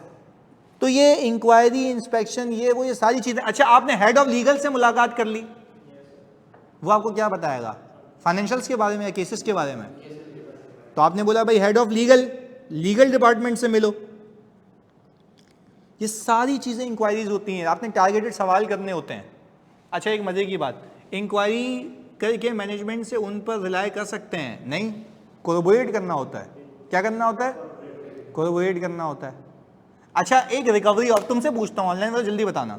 तो ये इंक्वायरी, इंस्पेक्शन, ये सारी चीजें। अच्छा, आपने हेड ऑफ लीगल से मुलाकात कर ली, वो आपको क्या बताएगा? फाइनेंशियल्स के बारे में या केसेस के बारे में? तो आपने बोला भाई हेड ऑफ लीगल डिपार्टमेंट से मिलो। ये सारी चीजें इंक्वायरीज होती हैं, आपने टारगेटेड सवाल करने होते हैं। अच्छा, एक मजे की बात, इंक्वायरी करके मैनेजमेंट से उन पर रिलाय कर सकते हैं? नहीं, कोलैबोरेट करना होता है। क्या करना होता है? कोलैबोरेट करना होता है। अच्छा, एक रिकवरी, और तुमसे पूछता हूँ ऑनलाइन वाला जल्दी बताना,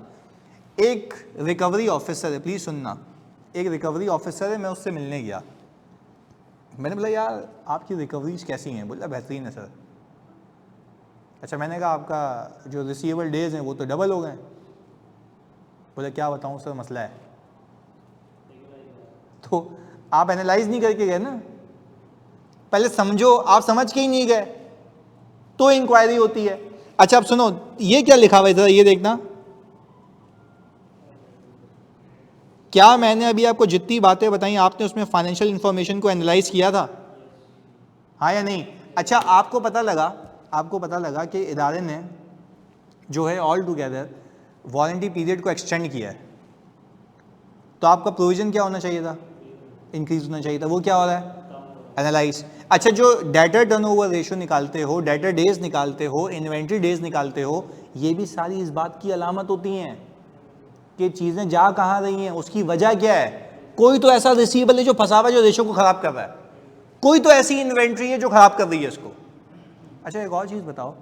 एक रिकवरी ऑफिसर है, प्लीज सुनना, एक रिकवरी ऑफिसर है, मैं उससे मिलने गया। मैंने बोला यार आपकी रिकवरीज कैसी हैं? बोला बेहतरीन है सर। अच्छा, मैंने कहा आपका जो रिसीवेबल डेज हैं वो तो डबल हो गए। बोले क्या बताऊँ सर मसला है। तो आप एनालाइज नहीं करके गए ना, पहले समझो, आप समझ के ही नहीं गए तो इंक्वायरी होती है। अच्छा, अब सुनो, ये क्या लिखा हुआ है जरा ये देखना, क्या मैंने अभी आपको जितनी बातें बताई आपने उसमें फाइनेंशियल इंफॉर्मेशन को एनालाइज किया था, हाँ या नहीं? अच्छा, आपको पता लगा कि इदारे ने जो है ऑल टुगेदर वारंटी पीरियड को एक्सटेंड किया है, तो आपका प्रोविजन क्या होना चाहिए था? इंक्रीज होना चाहिए था। वो क्या हो रहा है? एनालाइज। अच्छा, जो डेटर टर्नओवर रेशियो निकालते हो, डेटर डेज निकालते हो, इन्वेंट्री डेज निकालते हो, ये भी सारी इस बात की अलामत होती हैं कि चीज़ें जा कहाँ रही हैं, उसकी वजह क्या है। कोई तो ऐसा रिसीवेबल है जो फंसा हुआ है, जो रेशो को खराब कर रहा है, कोई तो ऐसी इन्वेंट्री है जो खराब कर रही है इसको। अच्छा एक और चीज बताओ,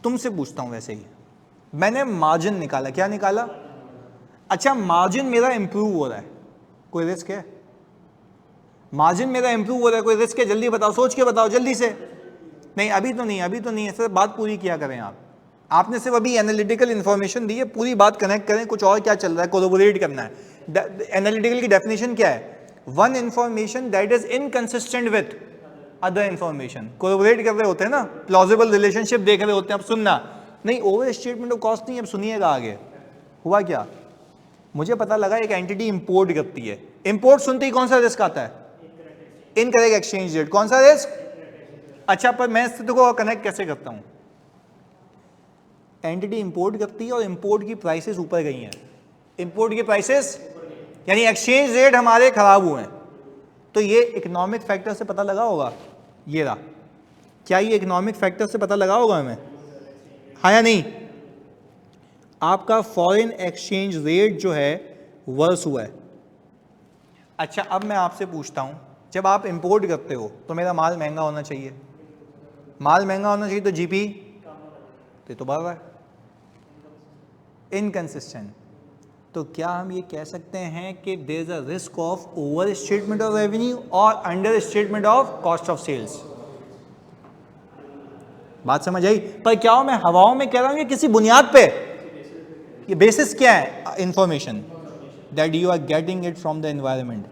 तुमसे पूछता हूं, वैसे ही मैंने मार्जिन निकाला, क्या निकाला? अच्छा मार्जिन मेरा इंप्रूव हो रहा है, कोई रिस्क है? मार्जिन मेरा इंप्रूव हो रहा है, कोई रिस्क है? जल्दी बताओ, सोच के बताओ जल्दी से। नहीं अभी तो नहीं, अभी तो नहीं है। सिर्फ बात पूरी किया करें आप, आपने सिर्फ अभी एनालिटिकल इंफॉर्मेशन दी है, पूरी बात कनेक्ट करें, कुछ और क्या चल रहा है, कोलैबोरेट करना है। एनालिटिकल की डेफिनेशन क्या है? One information that is inconsistent with other information. Collaborate कर रहे होते हैं ना, प्लॉजिबल रिलेशनशिप देख रहे होते हैं। अब सुनना नहीं, ओवर स्टेटमेंट ऑफ कॉस्ट नहीं, अब सुनिएगा आगे। हुआ क्या, मुझे पता लगा एक एंटिटी इंपोर्ट करती है। इंपोर्ट सुनते ही कौन सा रिस्क आता है? Incorrect exchange rate. कौन सा रिस्क? अच्छा पर मैं इससे को कनेक्ट कैसे करता हूं? एंटिटी इंपोर्ट करती है और इंपोर्ट की प्राइसेस ऊपर गई हैं, इंपोर्ट की प्राइसेस यानी एक्सचेंज रेट हमारे खराब हुए हैं, तो ये इकोनॉमिक फैक्टर से पता लगा होगा। ये रहा, क्या ये इकोनॉमिक फैक्टर से पता लगा होगा हमें, हाँ या नहीं? आपका फॉरेन एक्सचेंज रेट जो है वर्स हुआ है। अच्छा अब मैं आपसे पूछता हूं, जब आप इंपोर्ट करते हो तो मेरा माल महंगा होना चाहिए, माल महंगा होना चाहिए, तो जीपी तो बढ़ रहा है, इनकंसिस्टेंट। तो क्या हम ये कह सकते हैं कि there is a risk of overstatement of revenue और under statement of cost of sales? बात समझ आई? पर क्या हो, मैं हवाओं में कह रहा हूं कि किसी बुनियाद पे, ये बेसिस क्या है? Information that you are getting it from the environment,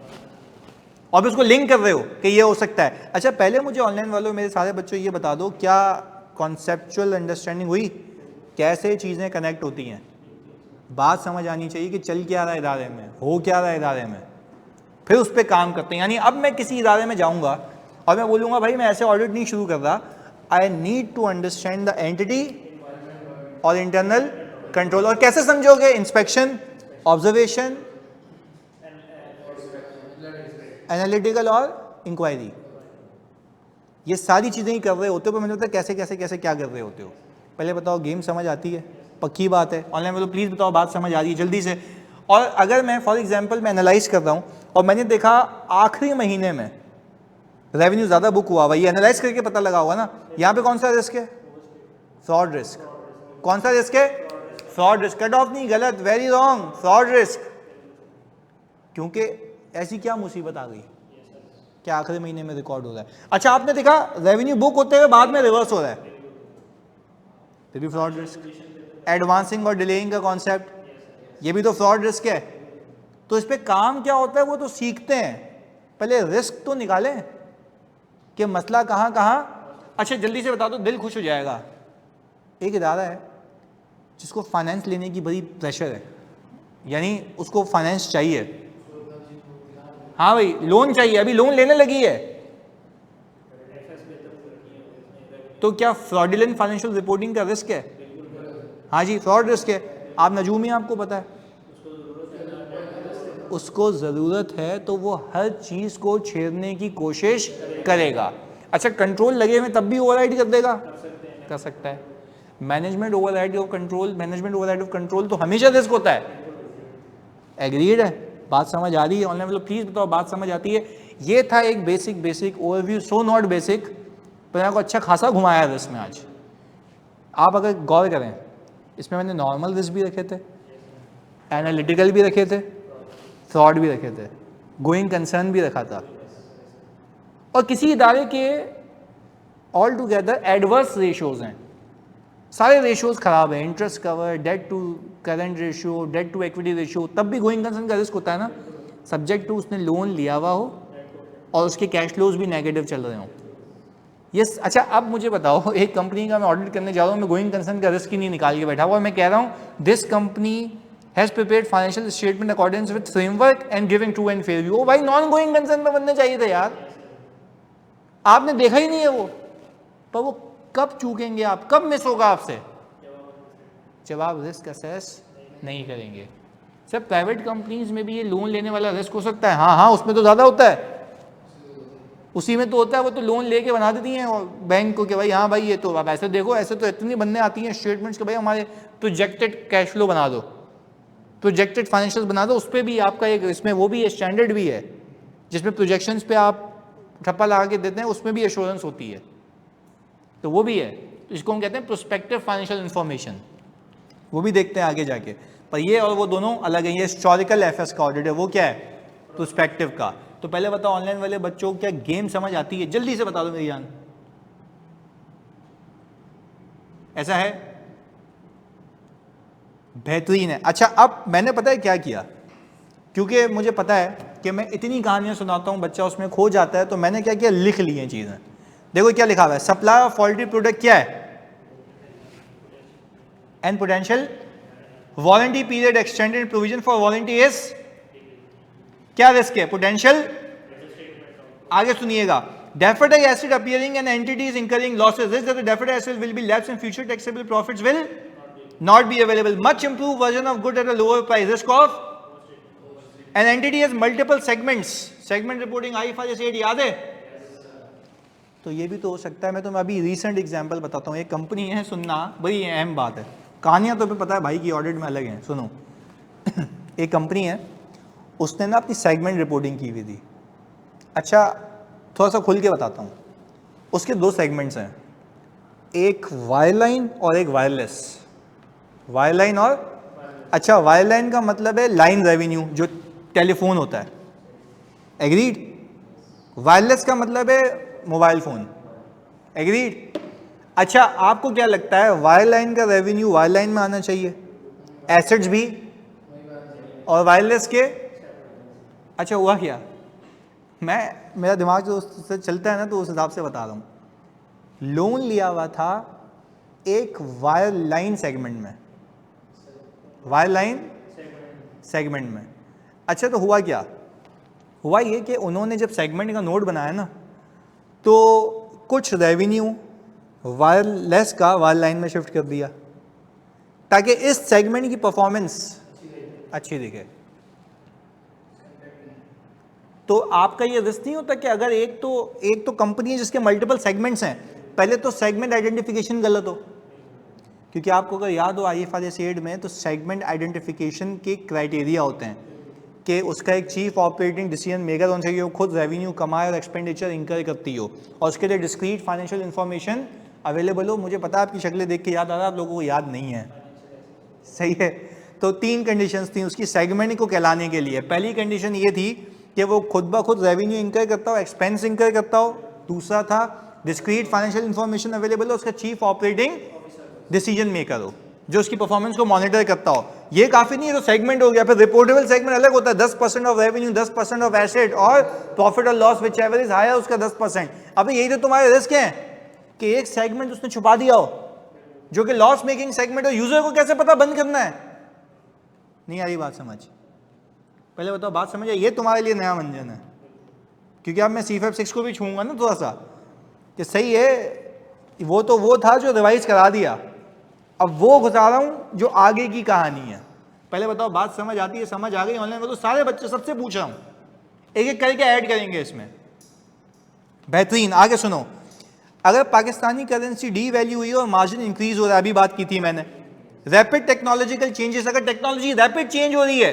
और उसको लिंक कर रहे हो कि ये हो सकता है। अच्छा पहले मुझे ऑनलाइन वालों, मेरे सारे बच्चों, ये बता दो, क्या कॉन्सेप्चुअल अंडरस्टैंडिंग हुई? कैसे चीज़ें कनेक्ट होती हैं? बात समझ आनी चाहिए कि चल क्या रहा है इदारे में, हो क्या रहा है इदारे में, फिर उस पर काम करते हैं। यानी अब मैं किसी इदारे में जाऊंगा और मैं बोलूँगा भाई मैं ऐसे ऑडिट नहीं शुरू कर रहा, I need to understand the entity और इंटरनल कंट्रोल। और कैसे समझोगे? इंस्पेक्शन, ऑब्जर्वेशन, एनालिटिकल और इंक्वायरी, ये सारी चीज़ें ही कर रहे होते हो। पर मैंने बताया कैसे कैसे कैसे क्या कर रहे होते हो। पहले बताओ गेम समझ आती है? पक्की बात है। ऑनलाइन बोलो प्लीज़ बताओ बात समझ आ रही है जल्दी से। और अगर मैं फॉर एग्जांपल मैं एनालाइज कर रहा हूँ और मैंने देखा आखिरी महीने में रेवेन्यू ज़्यादा बुक हुआ, ये एनालाइज करके पता लगा होगा ना, यहाँ पे कौन सा रिस्क है? Fraud risk. कौन सा रिस्क है? Fraud risk. कट ऑफ नहीं, गलत, वेरी रॉन्ग, फ्रॉड रिस्क। क्योंकि ऐसी क्या मुसीबत आ गई क्या आखिरी महीने में रिकॉर्ड हो रहा है। अच्छा आपने देखा रेवेन्यू बुक होते हुए बाद में रिवर्स हो रहा है, फिर भी फ्रॉड रिस्क। एडवांसिंग और डिलेइंग का कॉन्सेप्ट, ये भी तो फ्रॉड रिस्क है। तो इस पे काम क्या होता है वो तो सीखते हैं, पहले रिस्क तो निकालें कि मसला कहाँ कहाँ। अच्छा जल्दी से बता दो, दिल खुश हो जाएगा। एक इदारा है जिसको फाइनेंस लेने की बड़ी प्रेशर है, यानी उसको फाइनेंस चाहिए, हाँ भाई लोन चाहिए, अभी लोन लेने लगी है, तो क्या फ्रॉडुलेंट फाइनेंशियल रिपोर्टिंग का रिस्क है? हाँ जी फ्रॉड रिस्क है। आप नजूमी, आपको पता है उसको ज़रूरत है तो वो हर चीज़ को छेड़ने की कोशिश करेगा। अच्छा कंट्रोल लगे हुए तब भी ओवरराइड कर देगा? कर सकता है। Management override of control, management override of control तो हमेशा रिस्क होता है। एग्रीड है? बात समझ आ रही है? ऑनलाइन मतलब प्लीज़ बताओ बात समझ आती है? ये था एक basic overview, so not basic, पर आपको अच्छा खासा घुमाया है इसमें आज। आप अगर गौर करें इसमें मैंने नॉर्मल रिस्क भी रखे थे, एनालिटिकल भी रखे थे, फ्रॉड भी रखे थे, गोइंग कंसर्न भी रखा था, और किसी इदारे के ऑल टुगेदर एडवर्स रेशियोज हैं, सारे रेशियोज खराब हैं, interest cover, debt to current ratio, debt to equity ratio, तब भी गोइंग कंसर्न का रिस्क होता है ना, सब्जेक्ट टू उसने लोन लिया हुआ हो और उसके कैश फ्लोज भी नेगेटिव चल रहे हों। यस अच्छा अब मुझे बताओ, एक कंपनी का मैं ऑडिट करने जा रहा हूँ, मैं गोइंग कंसर्न का रिस्क ही नहीं निकाल के बैठा हुआ, मैं कह रहा हूँ this company has prepared financial statement according with framework and giving true and fair view. ओ भाई नॉन गोइंग कंसर्न में बनने चाहिए थे यार, आपने देखा ही नहीं है वो, पर वो कब चूकेंगे आप, कब मिस होगा आपसे, जब आप रिस्क असेस नहीं करेंगे। सर प्राइवेट कंपनीज में भी ये लोन लेने वाला रिस्क हो सकता है? हाँ हाँ उसमें तो ज़्यादा होता है, उसी में तो होता है, वो तो लोन लेके बना देती हैं बैंक को कि भाई हाँ भाई ये तो आप ऐसे देखो, ऐसे तो इतनी बनने आती हैं स्टेटमेंट्स के भाई हमारे प्रोजेक्टेड कैश फ्लो बना दो, प्रोजेक्टेड फाइनेंशियल बना दो, उस पर भी आपका एक इसमें वो भी है, स्टैंडर्ड भी है, जिसमें प्रोजेक्शंस पे आप ठप्पा लगा के देते हैं, उसमें भी एश्योरेंस होती है, तो वो भी है। तो इसको हम कहते हैं प्रोस्पेक्टिव फाइनेंशियल इंफॉर्मेशन, वो भी देखते हैं आगे जाके। पर ये और वो दोनों अलग है। ये हिस्टोरिकल एफएस का ऑडिट है, वो क्या है, प्रोस्पेक्टिव का। तो पहले बताओ ऑनलाइन वाले बच्चों को क्या गेम समझ आती है, जल्दी से बता दो मेरी जान। ऐसा है, बेहतरीन है। अच्छा, अब मैंने पता है क्या किया, क्योंकि मुझे पता है कि मैं इतनी कहानियां सुनाता हूं बच्चा उसमें खो जाता है, तो मैंने क्या किया, लिख ली हैं चीजें। देखो क्या लिखा हुआ है, सप्लाई ऑफ फॉल्टी प्रोडक्ट क्या है, and potential warranty period extended provision for warranty is क्या रिस्क है, पोटेंशियल। आगे सुनिएगा, deferred asset appearing and entities incurring losses, risk that the deferred asset will be lapsed and future taxable profits will not be available, much improved version of good at a lower price, risk of an entity has multiple segments, segment reporting IFRS 8 याद है। तो ये भी तो हो सकता है। मैं तुम्हें अभी रीसेंट एग्जांपल बताता हूँ। एक कंपनी है, सुनना बड़ी अहम बात है, कहानियां तो पता है भाई की ऑडिट में अलग हैं, सुनो। एक कंपनी है, उसने ना अपनी सेगमेंट रिपोर्टिंग की हुई थी। अच्छा, थोड़ा सा खुल के बताता हूँ। उसके दो सेगमेंट्स हैं, एक वायरलाइन और एक वायरलेस। वायरलाइन और, अच्छा वायरलाइन का मतलब है लाइन रेवेन्यू, जो टेलीफोन होता है, एग्रीड। वायरलेस का मतलब है मोबाइल फोन, एग्रीड। अच्छा, आपको क्या लगता है वायरलाइन का रेवेन्यू वायरलाइन में आना चाहिए, एसेट्स भी, और वायरलेस के, अच्छा हुआ क्या, मेरा दिमाग जो उससे चलता है ना, तो उस हिसाब से बता रहा हूँ। लोन लिया हुआ था एक वायरलाइन सेगमेंट में, वायरलाइन सेगमेंट में। अच्छा, तो हुआ क्या, हुआ ये कि उन्होंने जब सेगमेंट का नोट बनाया ना, तो कुछ रेवेन्यू वायरलेस का वायरलाइन में शिफ्ट कर दिया, ताकि इस सेगमेंट की परफॉर्मेंस अच्छी दिखे। तो आपका ये रिस्क नहीं होता कि अगर एक तो कंपनी है जिसके मल्टीपल सेगमेंट्स हैं, पहले तो सेगमेंट आइडेंटिफिकेशन गलत हो, क्योंकि आपको अगर याद हो IFRS 8 में, तो सेगमेंट आइडेंटिफिकेशन के क्राइटेरिया होते हैं कि उसका एक चीफ ऑपरेटिंग डिसीजन मेकर होना चाहिए, वो खुद रेवेन्यू कमाए और एक्सपेंडिचर इंकर करती हो, और उसके लिए डिस्क्रीट फाइनेंशियल इन्फॉर्मेशन अवेलेबल हो। मुझे पता है आपकी शक्लें देख के याद आ रहा है, आप लोगों को याद नहीं है, सही है। तो 3 कंडीशंस थी उसकी सेगमेंट को कहलाने के लिए। पहली कंडीशन ये थी कि वो खुद ब खुद रेवेन्यू इंकर करता हो, एक्सपेंस इंकर करता हो। दूसरा था डिस्क्रीट फाइनेंशियल इन्फॉर्मेशन अवेलेबल हो, उसका चीफ ऑपरेटिंग डिसीजन मेकर हो, जो उसकी परफॉर्मेंस को मॉनिटर करता हो। ये काफी नहीं है तो सेगमेंट हो गया। फिर रिपोर्टेबल सेगमेंट अलग होता है, 10% ऑफ रेवेन्यू, 10% ऑफ एसेट, और प्रॉफिट और loss whichever is higher उसका 10%। अब यही तो तुम्हारे रिस्क है कि एक सेगमेंट उसने छुपा दिया हो जो कि लॉस मेकिंग सेगमेंट हो, यूजर को कैसे पता बंद करना है। नहीं आई बात समझ, पहले बताओ बात समझ आई। ये तुम्हारे लिए नया मंजन है, क्योंकि अब मैं CFAP 6 को भी छूंगा ना थोड़ा सा, कि सही है वो तो वो था जो रिवाइज करा दिया, अब वो बता रहा हूं जो आगे की कहानी है। पहले बताओ बात समझ आती है, समझ आ गई ऑनलाइन? तो सारे बच्चे सबसे पूछ रहा हूं, एक एक करके ऐड करेंगे इसमें। बेहतरीन, आगे सुनो। अगर पाकिस्तानी करेंसी डी वैल्यू हुई और मार्जिन इंक्रीज हो रहा है, अभी बात की थी मैंने, रैपिड टेक्नोलॉजिकल चेंजेस, अगर टेक्नोलॉजी रैपिड चेंज हो रही है,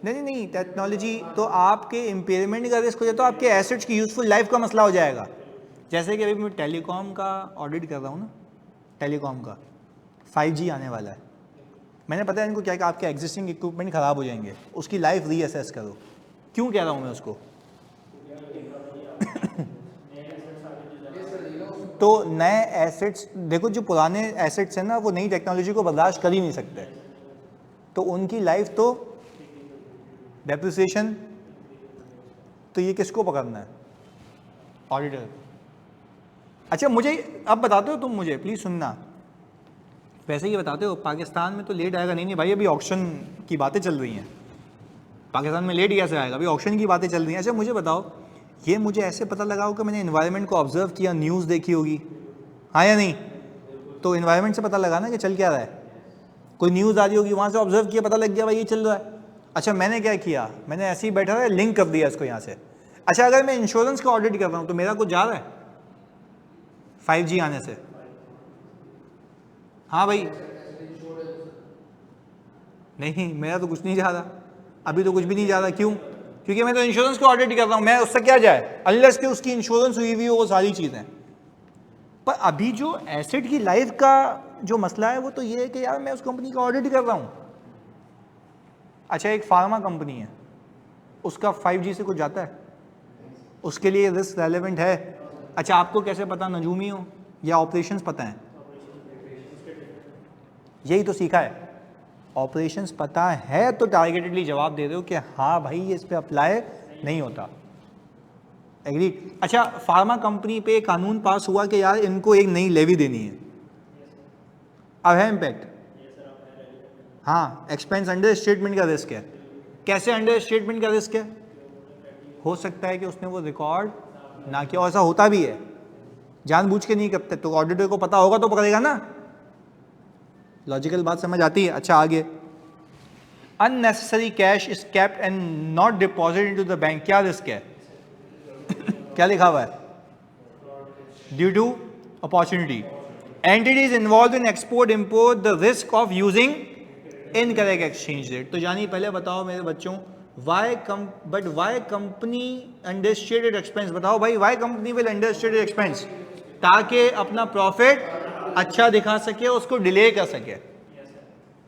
नहीं टेक्नोलॉजी तो आपके इम्पेयरमेंट का रिस्क हो जाए, तो आपके एसेट्स की यूजफुल लाइफ का मसला हो जाएगा। जैसे कि अभी मैं टेलीकॉम का ऑडिट कर रहा हूँ ना, टेलीकॉम का 5G आने वाला है। मैंने पता है इनको क्या कि आपके एग्जिस्टिंग इक्विपमेंट ख़राब हो जाएंगे, उसकी लाइफ रीअसेस करो। क्यों कह रहा हूँ मैं उसको? तो नए एसेट्स देखो, जो पुराने एसेट्स हैं ना, वो नई टेक्नोलॉजी को बर्दाश्त कर ही नहीं सकते, तो उनकी लाइफ तो डेप्रिसिएशन। तो ये किसको पकड़ना है? ऑडिटर। अच्छा, मुझे अब बताते हो तुम, मुझे प्लीज़ सुनना, वैसे ही बताते हो पाकिस्तान में तो लेट आएगा। नहीं भाई, अभी ऑक्शन की बातें चल रही हैं, पाकिस्तान में लेट कैसे आएगा, अभी ऑक्शन की बातें चल रही हैं। अच्छा मुझे बताओ, ये मुझे ऐसे पता लगा हो कि मैंने इन्वायरमेंट को ऑब्जर्व किया, न्यूज़ देखी होगी, हाँ या नहीं? तो इन्वायरमेंट से पता लगा ना कि चल क्या रहा है, कोई न्यूज़ आ रही होगी, वहाँ से ऑब्जर्व किया, पता लग गया भाई ये चल रहा है। अच्छा, मैंने क्या किया, मैंने ऐसे ही बैठा रहा, लिंक कर दिया इसको यहाँ से। अच्छा, अगर मैं इंश्योरेंस का ऑडिट कर रहा हूँ तो मेरा कुछ जा रहा है 5G आने से? हाँ भाई, नहीं मेरा तो कुछ नहीं जा रहा, अभी तो कुछ भी नहीं जा रहा। क्यों? क्योंकि मैं तो इंश्योरेंस को ऑडिट कर रहा हूँ, मैं उससे क्या जाए, अनलेस कि उसकी इंश्योरेंस हुई हुई हो, वो सारी चीज़ें। पर अभी जो एसेट की लाइफ का जो मसला है वो तो ये है कि यार मैं उस कंपनी का ऑडिट कर रहा हूँ। अच्छा, एक फार्मा कंपनी है, उसका 5G से कुछ जाता है, उसके लिए रिस्क रेलेवेंट है। अच्छा, आपको कैसे पता नजूमी हो या ऑपरेशंस पता है? यही तो सीखा है, ऑपरेशंस पता है तो टारगेटेडली जवाब दे रहे हो कि हाँ भाई ये इस पे अप्लाई नहीं होता। एग्रीड। अच्छा, फार्मा कंपनी पे कानून पास हुआ कि यार इनको एक नई लेवी देनी है, अब है इम्पैक्ट? हाँ, एक्सपेंस अंडर स्टेटमेंट का रिस्क है। कैसे अंडर स्टेटमेंट का रिस्क है? हो सकता है कि उसने वो रिकॉर्ड ना किया, और ऐसा होता भी है, जानबूझ के नहीं करते, तो ऑडिटर को पता होगा तो पकड़ेगा ना। लॉजिकल बात समझ आती है? अच्छा आगे, unnecessary cash is kept and not deposit into the bank, क्या रिस्क है? क्या लिखा हुआ है? Due to opportunity, entities involve in export import, the risk of using incorrect exchange rate. तो जानिए पहले बताओ मेरे बच्चों, वाई कंपनी अंडरस्टेटेड एक्सपेंस, बताओ भाई why company will understated expense? ताकि अपना प्रॉफिट अच्छा दिखा सके, उसको डिले कर सके,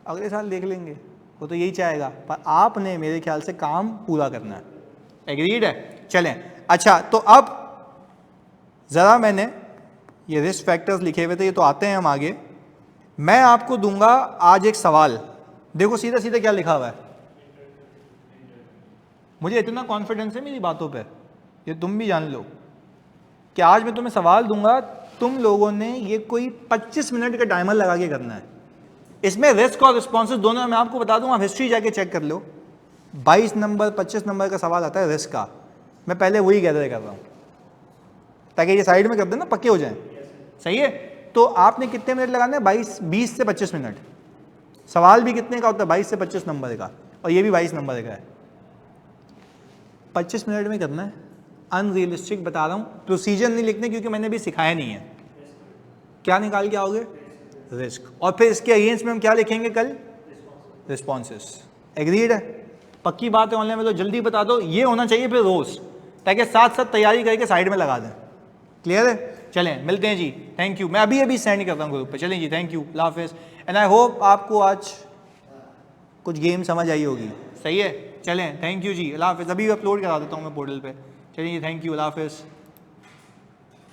अगले साल देख लेंगे, वो तो यही चाहेगा, पर आपने मेरे ख्याल से काम पूरा करना है। एग्रीड है? चलें, अच्छा तो अब ज़रा मैंने ये रिस्क फैक्टर्स लिखे हुए थे, ये तो आते हैं हम आगे। मैं आपको दूंगा आज एक सवाल, देखो सीधा सीधा क्या लिखा हुआ है। मुझे इतना कॉन्फिडेंस है मेरी बातों पे, ये तुम भी जान लो कि आज मैं तुम्हें सवाल दूंगा, तुम लोगों ने ये कोई 25 मिनट का टाइमर लगा के करना है। इसमें रिस्क और रिस्पॉन्सेज दोनों मैं आपको बता दूंगा, हिस्ट्री जाके चेक कर लो। 22 नंबर 25 नंबर का सवाल आता है रिस्क का, मैं पहले वही गैदर कर रहा हूँ ताकि ये साइड में कर देना, पक्के हो जाएं। सही है? तो आपने कितने मिनट लगाने हैं? 20 से 25 मिनट। सवाल भी कितने का होता है? 22 से 25 नंबर का, और ये भी 22 नंबर का है। 25 मिनट में करना है, अनरियलिस्टिक बता रहा हूँ। प्रोसीजर नहीं लिखने क्योंकि मैंने भी सिखाया नहीं है। क्या निकाल के आओगे? रिस्क, और फिर इसके अगेंस्ट में हम क्या लिखेंगे कल? रिस्पॉन्सेस। एग्रीड है? पक्की बात है, ऑनलाइन में तो जल्दी बता दो, ये होना चाहिए फिर रोज, ताकि साथ साथ तैयारी करके साइड में लगा दें। क्लियर है? चलें मिलते हैं जी, थैंक यू। मैं अभी सेंड करता हूँ ग्रुप पे। चलें जी, थैंक यू, अल्लाह हाफिज़। एंड आई होप आपको आज कुछ गेम समझ आई होगी। सही है? चलें, थैंक यू जी, अल्लाह हाफिज़। अभी अपलोड करा देता हूँ मैं पोर्टल पे। चलिए जी, थैंक यू, अल्लाह हाफिज़।